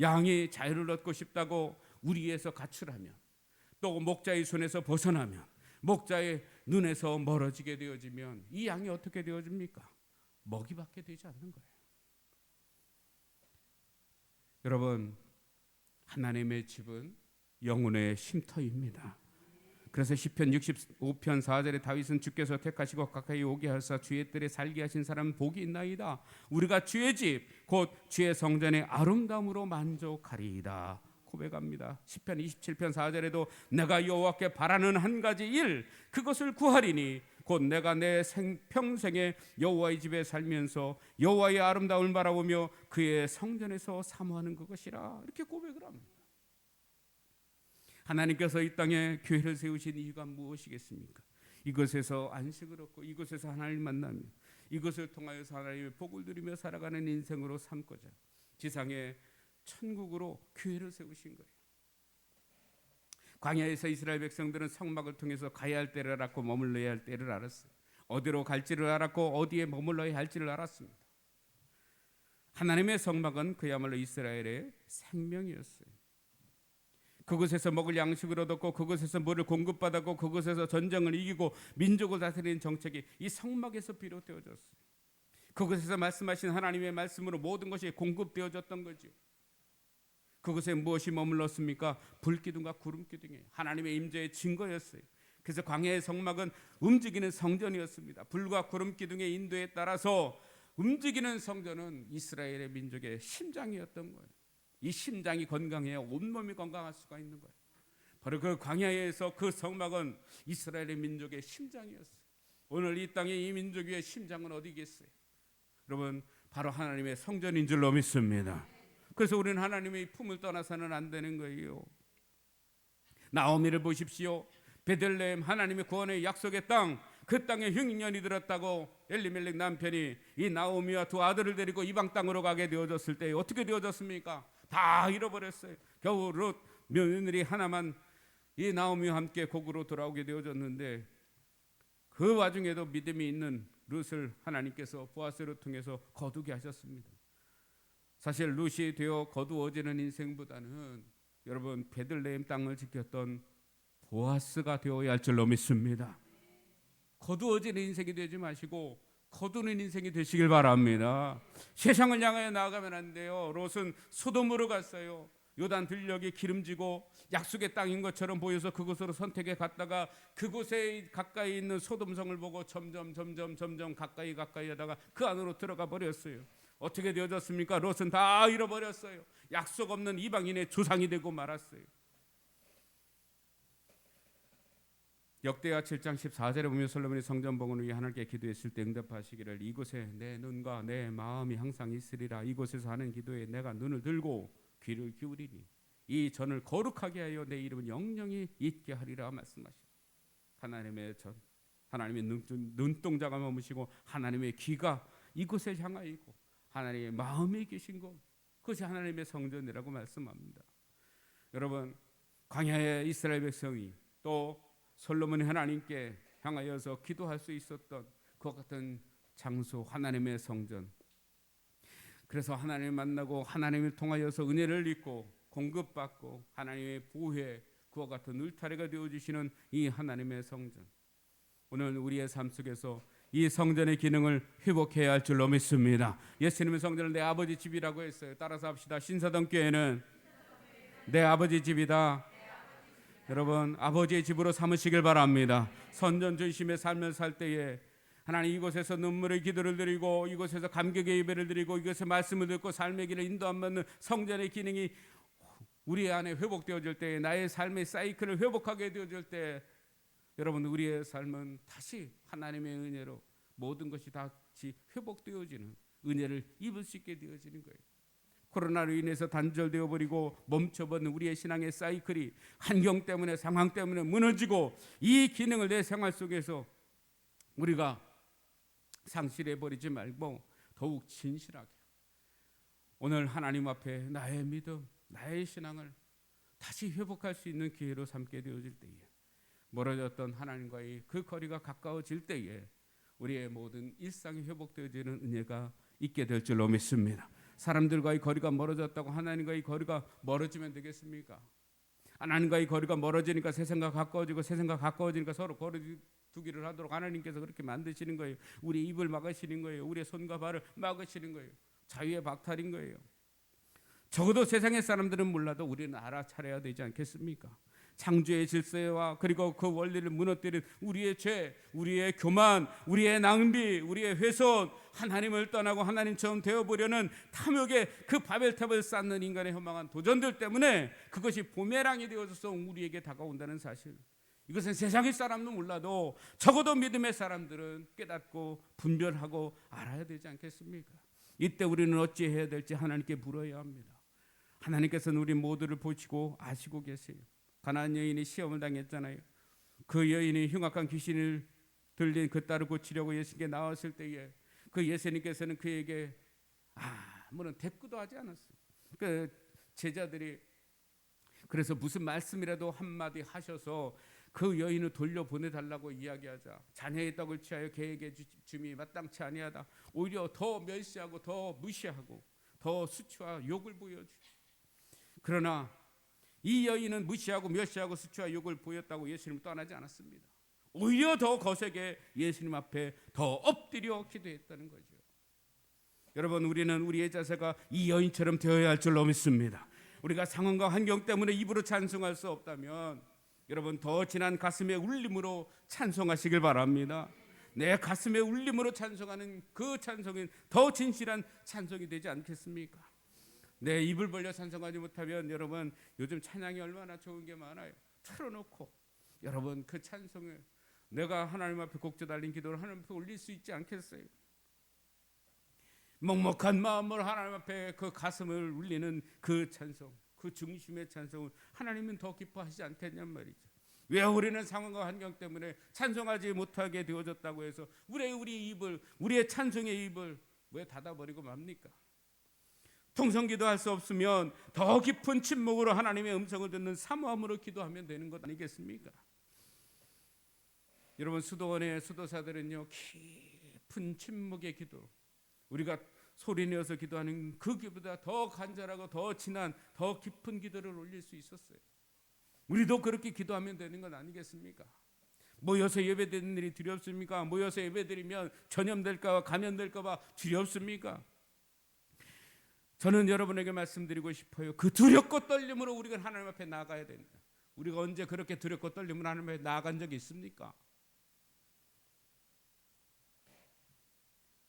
양이 자유를 얻고 싶다고 우리에서 가출하면 또 목자의 손에서 벗어나면 목자의 눈에서 멀어지게 되어지면 이 양이 어떻게 되어집니까? 먹이받게 되지 않는 거예요. 여러분 하나님의 집은 영혼의 쉼터입니다. 그래서 시편 65편 4절에 다윗은 주께서 택하시고 가까이 오게 하사 주의 뜰에 살게 하신 사람 복이 있나이다. 우리가 주의 집 곧 주의 성전의 아름다움으로 만족하리이다 고백합니다. 시편 27편 4절에도 내가 여호와께 바라는 한 가지 일 그것을 구하리니 곧 내가 내 평생에 여호와의 집에 살면서 여호와의 아름다움을 바라보며 그의 성전에서 사모하는 그것이라 이렇게 고백을 합니다. 하나님께서 이 땅에 교회를 세우신 이유가 무엇이겠습니까? 이것에서 안식을 얻고 이것에서 하나님을 만나며 이것을 통하여서 하나님의 복을 누리며 살아가는 인생으로 삼고자 지상의 천국으로 교회를 세우신 거예요. 광야에서 이스라엘 백성들은 성막을 통해서 가야 할 때를 알았고 머물러야 할 때를 알았어요. 어디로 갈지를 알았고 어디에 머물러야 할지를 알았습니다. 하나님의 성막은 그야말로 이스라엘의 생명이었어요. 그곳에서 먹을 양식을 얻었고 그곳에서 물을 공급받았고 그곳에서 전쟁을 이기고 민족을 다스리는 정책이 이 성막에서 비롯되어졌어요. 그곳에서 말씀하신 하나님의 말씀으로 모든 것이 공급되어졌던 거죠. 그곳에 무엇이 머물렀습니까? 불기둥과 구름기둥이에요. 하나님의 임재의 증거였어요. 그래서 광야의 성막은 움직이는 성전이었습니다. 불과 구름 기둥의 인도에 따라서 움직이는 성전은 이스라엘의 민족의 심장이었던 거예요. 이 심장이 건강해야 온몸이 건강할 수가 있는 거예요. 바로 그 광야에서 그 성막은 이스라엘의 민족의 심장이었어요. 오늘 이 땅에 이 민족 위의 심장은 어디겠어요? 여러분, 바로 하나님의 성전인 줄로 믿습니다. 그래서 우리는 하나님의 품을 떠나서는 안 되는 거예요. 나오미를 보십시오. 베들레헴 하나님의 구원의 약속의 땅, 그 땅에 흉년이 들었다고 엘리멜렉 남편이 이 나오미와 두 아들을 데리고 이방 땅으로 가게 되어졌을 때 어떻게 되어졌습니까? 다 잃어버렸어요. 겨우 롯 며느리 하나만 이 나오미와 함께 고국으로 돌아오게 되어졌는데, 그 와중에도 믿음이 있는 룻을 하나님께서 보아스를 통해서 거두게 하셨습니다. 사실 룻이 되어 거두어지는 인생보다는 여러분 베들레헴 땅을 지켰던 보아스가 되어야 할 줄로 믿습니다. 거두어지는 인생이 되지 마시고 거두는 인생이 되시길 바랍니다. 세상을 향하여 나아가면 안 돼요. 롯은 소돔으로 갔어요. 요단 들녘이 기름지고 약속의 땅인 것처럼 보여서 그곳으로 선택해 갔다가 그곳에 가까이 있는 소돔성을 보고 점점 가까이 하다가 그 안으로 들어가 버렸어요. 어떻게 되어졌습니까? 롯은 다 잃어버렸어요. 약속 없는 이방인의 조상이 되고 말았어요. 역대하 7장 14절에 보면 솔로몬이 성전 봉헌을 위해 하나님께 기도했을 때 응답하시기를 이곳에 내 눈과 내 마음이 항상 있으리라. 이곳에서 하는 기도에 내가 눈을 들고 귀를 기울이니 이 전을 거룩하게 하여 내 이름은 영영이 있게 하리라 말씀하시고, 하나님의 전, 하나님의 눈동자가 머무시고 하나님의 귀가 이곳에 향하여 있고 하나님의 마음에 계신 곳, 그것이 하나님의 성전이라고 말씀합니다. 여러분, 광야의 이스라엘 백성이 또 솔로몬이 하나님께 향하여서 기도할 수 있었던 그 같은 장소, 하나님의 성전. 그래서 하나님을 만나고 하나님을 통하여서 은혜를 입고 공급받고 하나님의 보혜, 그와 같은 울타리가 되어주시는 이 하나님의 성전. 오늘 우리의 삶 속에서 이 성전의 기능을 회복해야 할 줄로 믿습니다. 예수님의 성전을 내 아버지 집이라고 했어요. 따라서 합시다. 신사동 교회는 내 아버지 집이다. 여러분, 아버지의 집으로 삼으시길 바랍니다. 선전 중심의 삶을 살 때에 하나님 이곳에서 눈물의 기도를 드리고 이곳에서 감격의 예배를 드리고 이곳에 말씀을 듣고 삶의 길을 인도 안 받는 성전의 기능이 우리 안에 회복되어질 때, 나의 삶의 사이클을 회복하게 되어질 때, 여러분 우리의 삶은 다시 하나님의 은혜로 모든 것이 다시 회복되어지는 은혜를 입을 수 있게 되어지는 거예요. 코로나로 인해서 단절되어 버리고 멈춰버린 우리의 신앙의 사이클이 환경 때문에, 상황 때문에 무너지고 이 기능을 내 생활 속에서 우리가 상실해 버리지 말고 더욱 진실하게 오늘 하나님 앞에 나의 믿음, 나의 신앙을 다시 회복할 수 있는 기회로 삼게 되어질 때에, 멀어졌던 하나님과의 그 거리가 가까워질 때에 우리의 모든 일상이 회복되어지는 은혜가 있게 될 줄로 믿습니다. 사람들과의 거리가 멀어졌다고 하나님과의 거리가 멀어지면 되겠습니까? 하나님과의 거리가 멀어지니까 세상과 가까워지고 세상과 가까워지니까 서로 거리 두기를 하도록 하나님께서 그렇게 만드시는 거예요. 우리의 입을 막으시는 거예요. 우리의 손과 발을 막으시는 거예요. 자유의 박탈인 거예요. 적어도 세상의 사람들은 몰라도 우리는 알아차려야 되지 않겠습니까? 창조의 질서와 그리고 그 원리를 무너뜨린 우리의 죄, 우리의 교만, 우리의 낭비, 우리의 훼손, 하나님을 떠나고 하나님처럼 되어보려는 탐욕의 그 바벨탑을 쌓는 인간의 허망한 도전들 때문에 그것이 부메랑이 되어져서 우리에게 다가온다는 사실, 이것은 세상의 사람도 몰라도 적어도 믿음의 사람들은 깨닫고 분별하고 알아야 되지 않겠습니까? 이때 우리는 어찌해야 될지 하나님께 물어야 합니다. 하나님께서는 우리 모두를 보시고 아시고 계세요. 가나안 여인이 시험을 당했잖아요. 그 여인이 흉악한 귀신을 들린 그 딸을 고치려고 예수님께 나왔을 때에 그 예수님께서는 그에게 아무런 대꾸도 하지 않았어요. 그 제자들이 그래서 무슨 말씀이라도 한마디 하셔서 그 여인을 돌려보내달라고 이야기하자, 자녀의 떡을 취하여 개에게 줌이 마땅치 아니하다. 오히려 더 멸시하고 더 무시하고 더 수치와 욕을 보여주죠. 그러나 이 여인은 무시하고 멸시하고 수치와 욕을 보였다고 예수님을 떠나지 않았습니다. 오히려 더 거세게 예수님 앞에 더 엎드려 기도했다는 거죠. 여러분, 우리는 우리의 자세가 이 여인처럼 되어야 할 줄로 믿습니다. 우리가 상황과 환경 때문에 입으로 찬송할 수 없다면 여러분 더 진한 가슴의 울림으로 찬송하시길 바랍니다. 내 가슴의 울림으로 찬송하는 그 찬송은 더 진실한 찬송이 되지 않겠습니까? 내 입을 벌려 찬송하지 못하면 여러분 요즘 찬양이 얼마나 좋은 게 많아요. 틀어놓고 여러분 그 찬송을 내가 하나님 앞에 곡조 달린 기도를 하나님 앞에 올릴 수 있지 않겠어요? 먹먹한 마음으로 하나님 앞에 그 가슴을 울리는 그 찬송, 그 중심의 찬송을 하나님은 더 기뻐하시지 않겠냔 말이죠. 왜 우리는 상황과 환경 때문에 찬송하지 못하게 되어졌다고 해서 우리 입을, 우리의 찬송의 입을 왜 닫아버리고 맙니까? 통성기도 할 수 없으면 더 깊은 침묵으로 하나님의 음성을 듣는 사모함으로 기도하면 되는 것 아니겠습니까? 여러분 수도원의 수도사들은요 깊은 침묵의 기도, 우리가 소리내어서 기도하는 그 기도보다 더 간절하고 더 진한 더 깊은 기도를 올릴 수 있었어요. 우리도 그렇게 기도하면 되는 건 아니겠습니까? 모여서 예배드리는 일이 두렵습니까? 모여서 예배드리면 전염될까 봐 감염될까 봐 두렵습니까? 저는 여러분에게 말씀드리고 싶어요. 그 두렵고 떨림으로 우리가 하나님 앞에 나아가야 됩니다. 우리가 언제 그렇게 두렵고 떨림으로 하나님 앞에 나아간 적이 있습니까?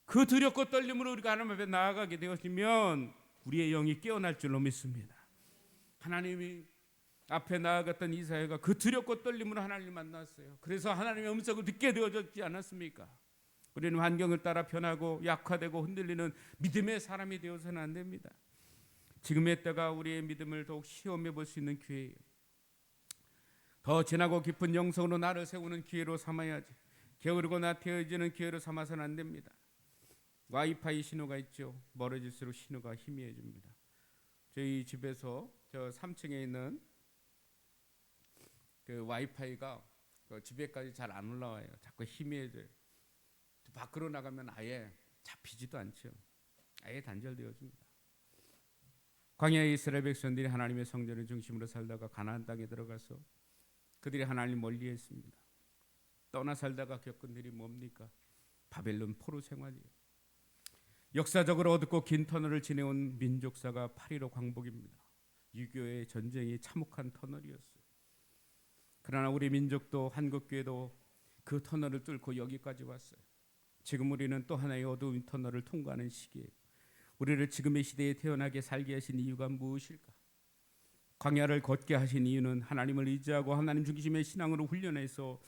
그 두렵고 떨림으로 우리가 하나님 앞에 나아가게 되었으면 우리의 영이 깨어날 줄로 믿습니다. 하나님이 앞에 나아갔던 이사야가 그 두렵고 떨림으로 하나님을 만났어요. 그래서 하나님의 음성을 듣게 되어졌지 않았습니까? 우리는 환경을 따라 변하고 약화되고 흔들리는 믿음의 사람이 되어서는 안 됩니다. 지금의 때가 우리의 믿음을 더욱 시험해 볼 수 있는 기회예요. 더 진하고 깊은 영성으로 나를 세우는 기회로 삼아야지, 게으르고 나태해지는 기회로 삼아서는 안 됩니다. 와이파이 신호가 있죠. 멀어질수록 신호가 희미해집니다. 저희 집에서 저 3층에 있는 그 와이파이가 그 집에까지 잘 안 올라와요. 자꾸 희미해져요. 밖으로 나가면 아예 잡히지도 않죠. 아예 단절되어집니다. 광야의 이스라엘 백성들이 하나님의 성전을 중심으로 살다가 가나안 땅에 들어가서 그들이 하나님 멀리했습니다. 떠나 살다가 겪은 일이 뭡니까? 바벨론 포로 생활이에요. 역사적으로 어둡고 긴 터널을 지내온 민족사가 8.15 광복입니다. 유교의 전쟁이 참혹한 터널이었어요. 그러나 우리 민족도 한국교회도 그 터널을 뚫고 여기까지 왔어요. 지금 우리는 또 하나의 어두운 터널을 통과하는 시기예요. 우리를 지금의 시대에 태어나게 살게 하신 이유가 무엇일까? 광야를 걷게 하신 이유는 하나님을 의지하고 하나님 중심의 신앙으로 훈련해서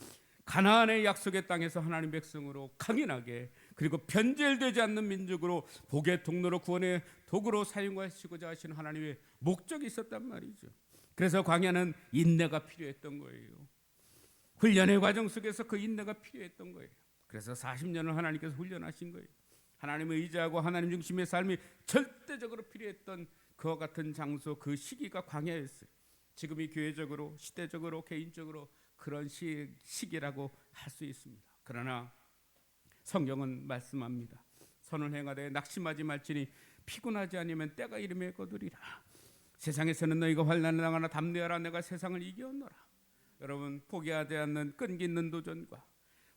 가나안의 약속의 땅에서 하나님 백성으로 강인하게 그리고 변절되지 않는 민족으로 복의 통로로 구원의 도구로 사용하시고자 하신 하나님의 목적이 있었단 말이죠. 그래서 광야는 인내가 필요했던 거예요. 훈련의 과정 속에서 그 인내가 필요했던 거예요. 그래서 40년을 하나님께서 훈련하신 거예요. 하나님을 의지하고 하나님 중심의 삶이 절대적으로 필요했던 그와 같은 장소, 그 시기가 광야였어요. 지금이 교회적으로, 시대적으로, 개인적으로 그런 시기라고 할 수 있습니다. 그러나 성경은 말씀합니다. 선을 행하되 낙심하지 말지니 피곤하지 않으면 때가 이르매 거두리라. 세상에서는 너희가 환난을 당하나 담대하라. 내가 세상을 이겼노라. 여러분, 포기하지 않는 끈기 있는 도전과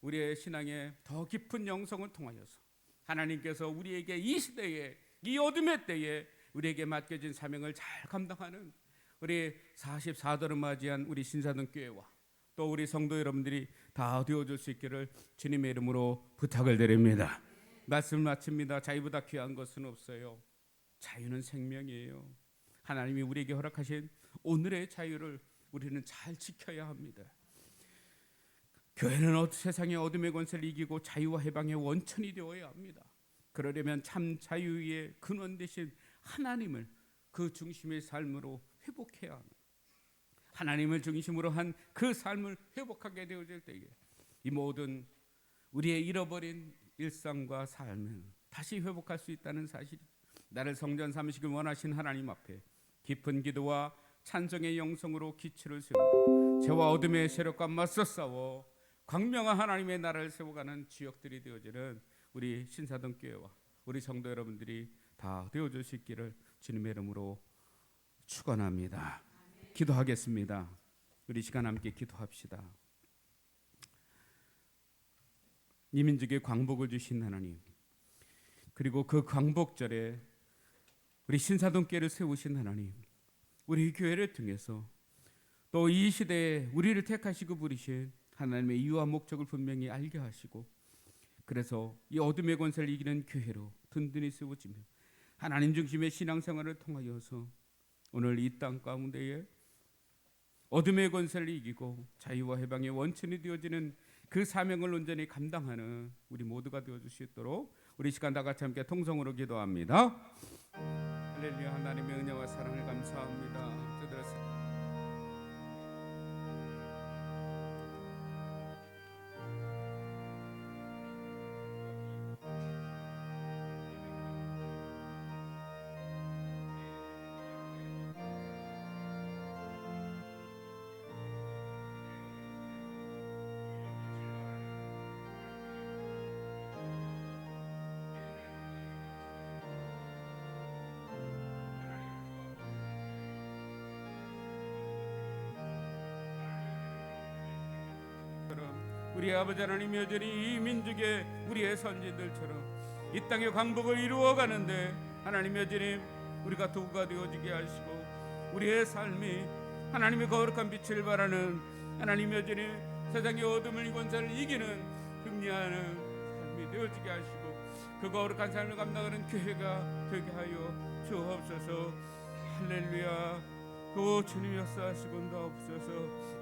우리의 신앙의 더 깊은 영성을 통하여서 하나님께서 우리에게 이 시대에, 이 어둠의 때에 우리에게 맡겨진 사명을 잘 감당하는 우리 44도를 맞이한 우리 신사동 교회와 또 우리 성도 여러분들이 다 되어줄 수 있기를 주님의 이름으로 부탁을 드립니다. 말씀을 마칩니다. 자유보다 귀한 것은 없어요. 자유는 생명이에요. 하나님이 우리에게 허락하신 오늘의 자유를 우리는 잘 지켜야 합니다. 교회는 세상의 어둠의 권세를 이기고 자유와 해방의 원천이 되어야 합니다. 그러려면 참 자유의 근원 되신 하나님을 그 중심의 삶으로 회복해야 합니다. 하나님을 중심으로 한 그 삶을 회복하게 되어질 때에 이 모든 우리의 잃어버린 일상과 삶을 다시 회복할 수 있다는 사실이죠. 나를 성전 삼으시길 원하신 하나님 앞에 깊은 기도와 찬송의 영성으로 기초를 세우고 죄와 어둠의 세력과 맞서 싸워 광명한 하나님의 나라를 세워가는 지역들이 되어지는 우리 신사동 교회와 우리 성도 여러분들이 다 되어줄 수 있기를 주님의 이름으로 축원합니다. 기도하겠습니다. 우리 시간 함께 기도합시다. 이 민족에 광복을 주신 하나님, 그리고 그 광복절에 우리 신사동 교회를 세우신 하나님, 우리 교회를 통해서 또 이 시대에 우리를 택하시고 부르신 하나님의 이유와 목적을 분명히 알게 하시고, 그래서 이 어둠의 권세를 이기는 교회로 든든히 세워지며 하나님 중심의 신앙생활을 통하여서 오늘 이 땅 가운데에 어둠의 권세를 이기고 자유와 해방의 원천이 되어지는 그 사명을 온전히 감당하는 우리 모두가 되어줄 수 있도록 우리 시간 다 같이 함께 통성으로 기도합니다. 할렐루야. 하나님의 은혜와 사랑을 감사합니다. 저들의 우리 아버지 하나님 여전히 이 민족의 우리의 선진들처럼 이 땅의 광복을 이루어가는데 하나님 여전히 우리가 도구가 되어지게 하시고 우리의 삶이 하나님의 거룩한 빛을 발하는 하나님 여전히 세상의 어둠을 권세를 이기는 승리하는 삶이 되어지게 하시고 그 거룩한 삶을 감당하는 교회가 되게 하여 주옵소서. 할렐루야. 그 주님 역사하시고 나옵소서.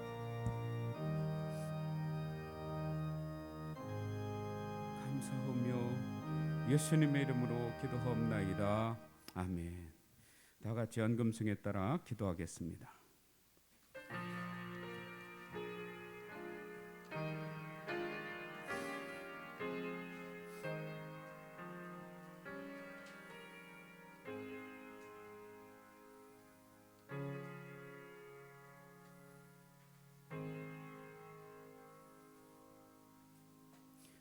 감사하며 예수님의 이름으로 기도하옵나이다. 아멘. 다 같이 연금성에 따라 기도하겠습니다.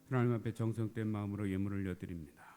하나님 앞에 정성된 마음으로 예물을 올려드립니다.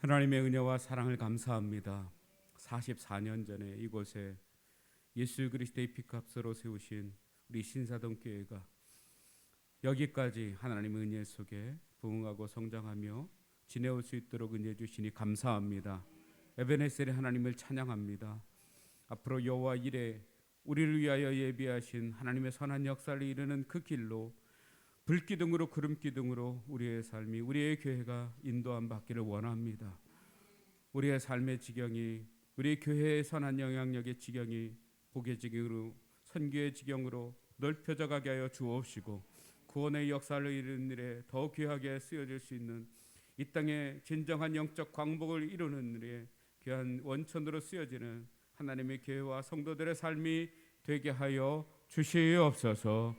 하나님의 은혜와 사랑을 감사합니다. 44년 전에 이곳에 예수 그리스도의 피값으로 세우신 우리 신사동 교회가 여기까지 하나님의 은혜 속에 부흥하고 성장하며 지내올 수 있도록 은혜 주시니 감사합니다. 에베네셀의 하나님을 찬양합니다. 앞으로 여호와 이레 우리를 위하여 예비하신 하나님의 선한 역사를 이루는 그 길로 불기둥으로 구름기둥으로 우리의 삶이 우리의 교회가 인도함 받기를 원합니다. 우리의 삶의 지경이 우리 교회의 선한 영향력의 지경이 복의 지경으로 선교의 지경으로 넓혀져 가게 하여 주옵시고 구원의 역사를 이루는 일에 더 귀하게 쓰여질 수 있는 이 땅의 진정한 영적 광복을 이루는 일에 귀한 원천으로 쓰여지는 하나님의 교회와 성도들의 삶이 되게 하여 주시옵소서.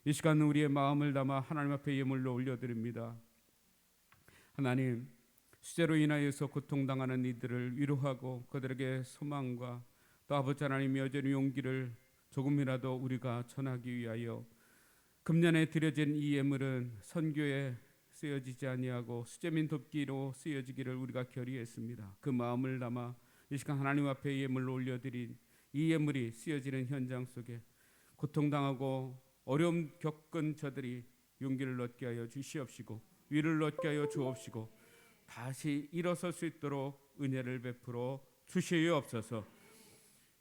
이 시간 우리의 마음을 담아 하나님 앞에 예물로 올려드립니다. 하나님, 수재로 인하여서 고통당하는 이들을 위로하고 그들에게 소망과 또 아버지 하나님 여전히 용기를 조금이라도 우리가 전하기 위하여 금년에 드려진 이 예물은 선교에 쓰여지지 아니하고 수재민 돕기로 쓰여지기를 우리가 결의했습니다. 그 마음을 담아 이 시간 하나님 앞에 예물로 올려드린 이 예물이 쓰여지는 현장 속에 고통당하고 어려움 겪은 저들이 용기를 얻게 하여 주시옵시고 위를 얻게 하여 주옵시고 다시 일어설 수 있도록 은혜를 베풀어 주시옵소서.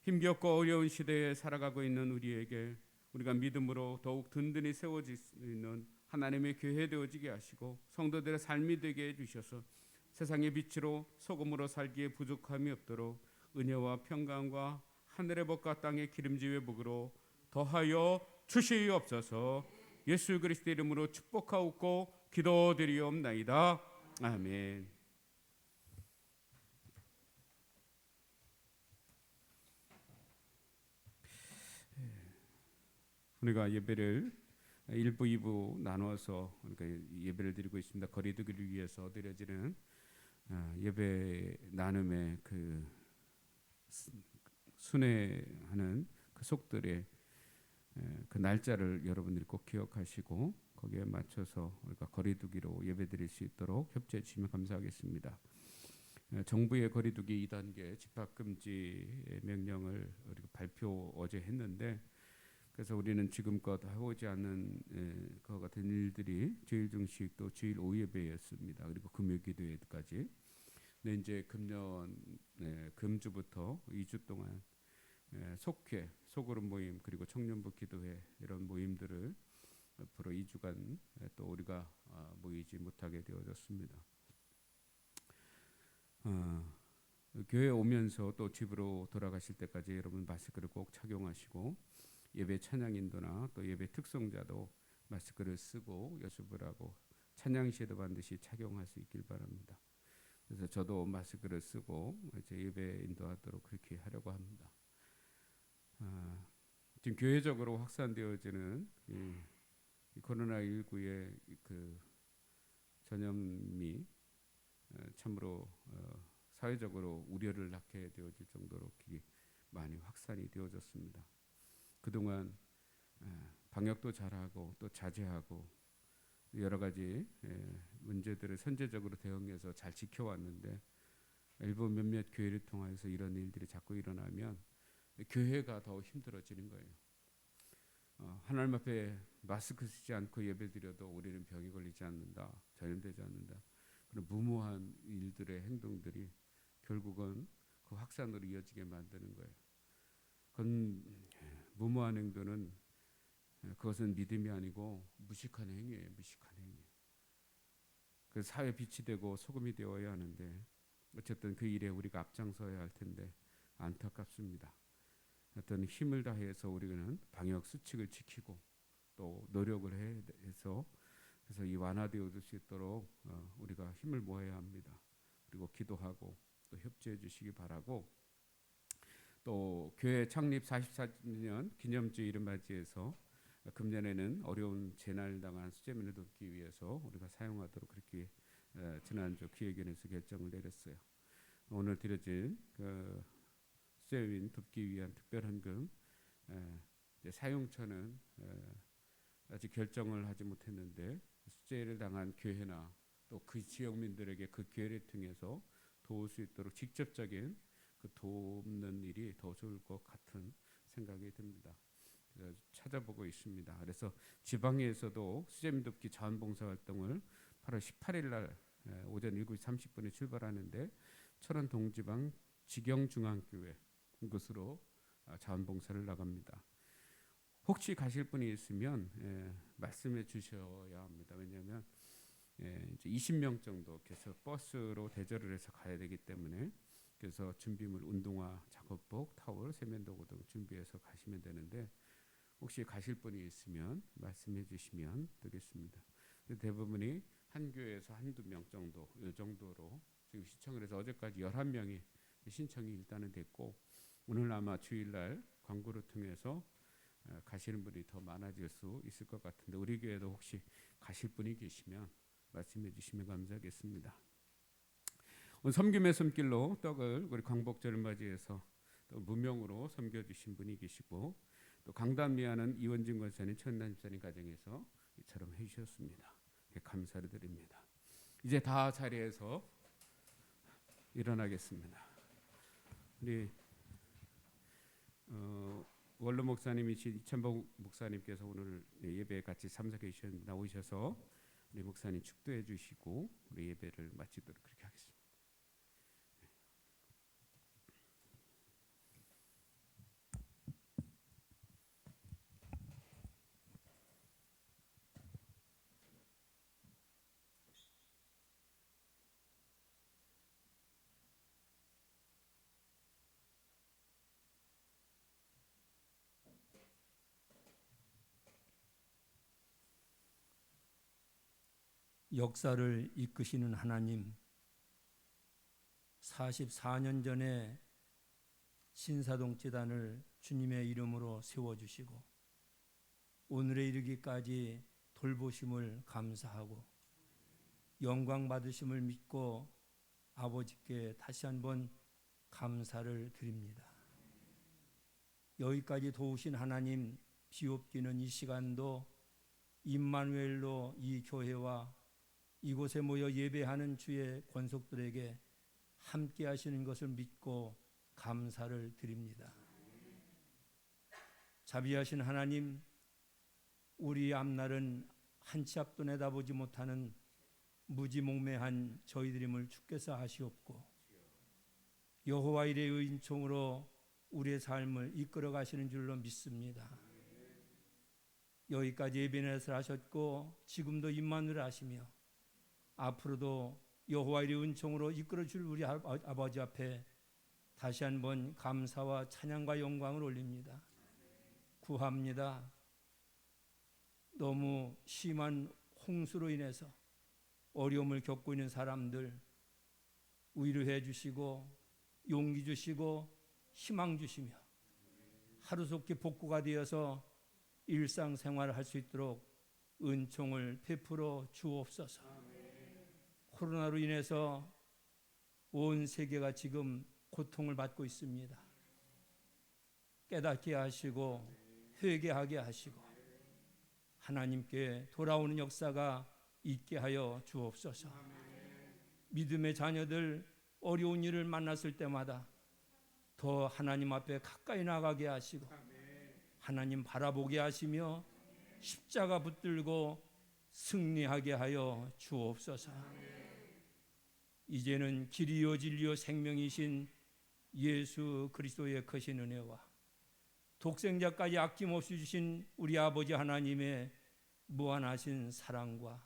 힘겹고 어려운 시대에 살아가고 있는 우리에게 우리가 믿음으로 더욱 든든히 세워질 수 있는 하나님의 교회 되어지게 하시고 성도들의 삶이 되게 해주셔서 세상의 빛으로 소금으로 살기에 부족함이 없도록 은혜와 평강과 하늘의 복과 땅의 기름지의 복으로 더하여 주시옵소서. 예수 그리스도 이름으로 축복하옵고 기도드리옵나이다. 아멘. 우리가 예배를 1부, 2부 나누어서 예배를 드리고 있습니다. 거리두기를 위해서 드려지는 예배 나눔의 그 순회하는 그 속들의 그 날짜를 여러분들이 꼭 기억하시고 거기에 맞춰서 우리가 거리두기로 예배드릴 수 있도록 협조해 주시면 감사하겠습니다. 정부의 거리두기 2단계 집합금지 명령을 우리가 발표 어제 했는데, 그래서 우리는 지금껏 해오지 않는 그와 같은 일들이 주일 중식 또 주일 오후 예배였습니다. 그리고 금요 기도회까지. 근데 이제 금주부터 2주 동안 속회, 소그룹 모임 그리고 청년부 기도회 이런 모임들을 앞으로 2주간 또 우리가 모이지 못하게 되어졌습니다. 교회 오면서 또 집으로 돌아가실 때까지 여러분 마스크를 꼭 착용하시고 예배 찬양 인도나 또 예배 특성자도 마스크를 쓰고 연습을 하고 찬양 시에도 반드시 착용할 수 있길 바랍니다. 그래서 저도 마스크를 쓰고 이제 예배 인도하도록 그렇게 하려고 합니다. 지금 교회적으로 확산되어지는 이 코로나19의 그 전염이 참으로 사회적으로 우려를 낳게 되어질 정도로 많이 확산이 되어졌습니다. 그동안 방역도 잘하고 또 자제하고 여러 가지 문제들을 선제적으로 대응해서 잘 지켜왔는데 일부 몇몇 교회를 통해서 이런 일들이 자꾸 일어나면 교회가 더 힘들어지는 거예요. 하나님 앞에 마스크 쓰지 않고 예배드려도 우리는 병이 걸리지 않는다, 전염되지 않는다. 그런 무모한 일들의 행동들이 결국은 그 확산으로 이어지게 만드는 거예요. 그건 무모한 행동은 그것은 믿음이 아니고 무식한 행위예요. 무식한 행위. 그 사회 빛이 되고 소금이 되어야 하는데 어쨌든 그 일에 우리가 앞장서야 할 텐데 안타깝습니다. 어떤 힘을 다해서 우리는 방역 수칙을 지키고 또 노력을 해서 그래서 이 완화되어질 수 있도록 우리가 힘을 모아야 합니다. 그리고 기도하고 또 협조해 주시기 바라고, 또 교회 창립 44주년 기념주일을 맞이해서 금년에는 어려운 재난을 당한 수재민을 돕기 위해서 우리가 사용하도록 그렇게 지난주 기획위원회에서 결정을 내렸어요. 오늘 드려진 수재민 돕기 위한 특별헌금 사용처는 아직 결정을 하지 못했는데 수재를 당한 교회나 또 그 지역민들에게 그 교회를 통해서 도울 수 있도록 직접적인 그 돕는 일이 더 좋을 것 같은 생각이 듭니다. 그래서 찾아보고 있습니다. 그래서 지방에서도 수재민 돕기 자원봉사 활동을 8월 18일 날 오전 7시 30분에 출발하는데 철원 동지방 직영중앙교회 곳으로 자원봉사를 나갑니다. 혹시 가실 분이 있으면 말씀해 주셔야 합니다. 왜냐하면 이제 20명 정도 계속 버스로 대절을 해서 가야 되기 때문에, 그래서 준비물 운동화, 작업복, 타월, 세면도구 등 준비해서 가시면 되는데 혹시 가실 분이 있으면 말씀해 주시면 되겠습니다. 대부분이 한 교회에서 한두 명 정도 이 정도로 지금 신청을 해서 어제까지 11명이 신청이 일단은 됐고, 오늘 아마 주일날 광고를 통해서 가시는 분이 더 많아질 수 있을 것 같은데 우리 교회도 혹시 가실 분이 계시면 말씀해 주시면 감사하겠습니다. 오늘 섬김의 손길로 떡을 우리 광복절을 맞이해서 또 무명으로 섬겨주신 분이 계시고, 또 강단미하는 이원진 권사님, 천난 집사님 가정에서 이처럼 해주셨습니다. 감사를 드립니다. 이제 다 자리에서 일어나겠습니다. 우리 원로 목사님이신 이찬복 목사님께서 오늘 예배에 같이 참석해 주셨는데 나오셔서 우리 목사님 축도해 주시고 우리 예배를 마치도록 그렇게 하겠습니다. 역사를 이끄시는 하나님, 44년 전에 신사동 재단을 주님의 이름으로 세워주시고 오늘에 이르기까지 돌보심을 감사하고 영광 받으심을 믿고 아버지께 다시 한번 감사를 드립니다. 여기까지 도우신 하나님, 비옵기는 이 시간도 임마누엘로 이 교회와 이곳에 모여 예배하는 주의 권속들에게 함께 하시는 것을 믿고 감사를 드립니다. 자비하신 하나님, 우리 앞날은 한 치 앞도 내다보지 못하는 무지몽매한 저희들임을 주께서 아시옵고 여호와 일의 의인총으로 우리의 삶을 이끌어 가시는 줄로 믿습니다. 여기까지 예배를 하셨고 지금도 임마누엘 하시며 앞으로도 여호와 일의 은총으로 이끌어 줄 우리 아버지 앞에 다시 한번 감사와 찬양과 영광을 올립니다. 구합니다. 너무 심한 홍수로 인해서 어려움을 겪고 있는 사람들 위로해 주시고 용기 주시고 희망 주시며 하루속히 복구가 되어서 일상생활을 할 수 있도록 은총을 베풀어 주옵소서. 코로나로 인해서 온 세계가 지금 고통을 받고 있습니다. 깨닫게 하시고 회개하게 하시고 하나님께 돌아오는 역사가 있게 하여 주옵소서. 믿음의 자녀들 어려운 일을 만났을 때마다 더 하나님 앞에 가까이 나가게 하시고 하나님 바라보게 하시며 십자가 붙들고 승리하게 하여 주옵소서. 이제는 길이요 진리요 생명이신 예수 그리스도의 크신 은혜와 독생자까지 아낌없이 주신 우리 아버지 하나님의 무한하신 사랑과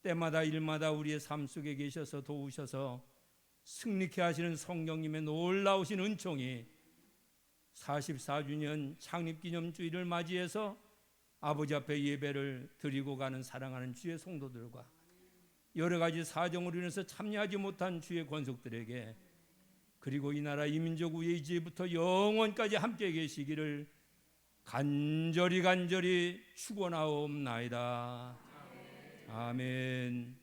때마다 일마다 우리의 삶 속에 계셔서 도우셔서 승리케 하시는 성령님의 놀라우신 은총이 44주년 창립기념주일을 맞이해서 아버지 앞에 예배를 드리고 가는 사랑하는 주의 성도들과 여러 가지 사정으로 인해서 참여하지 못한 주의 권속들에게 그리고 이 나라 이민족 위에 이제부터 영원까지 함께 계시기를 간절히 축원하옵나이다. 아멘.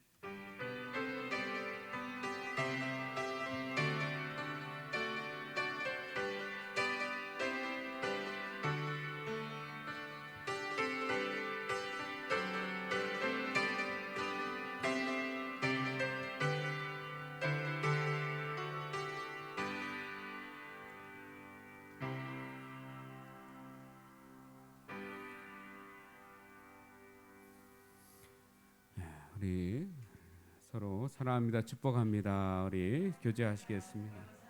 우리 서로 사랑합니다. 축복합니다. 우리 교제하시겠습니다.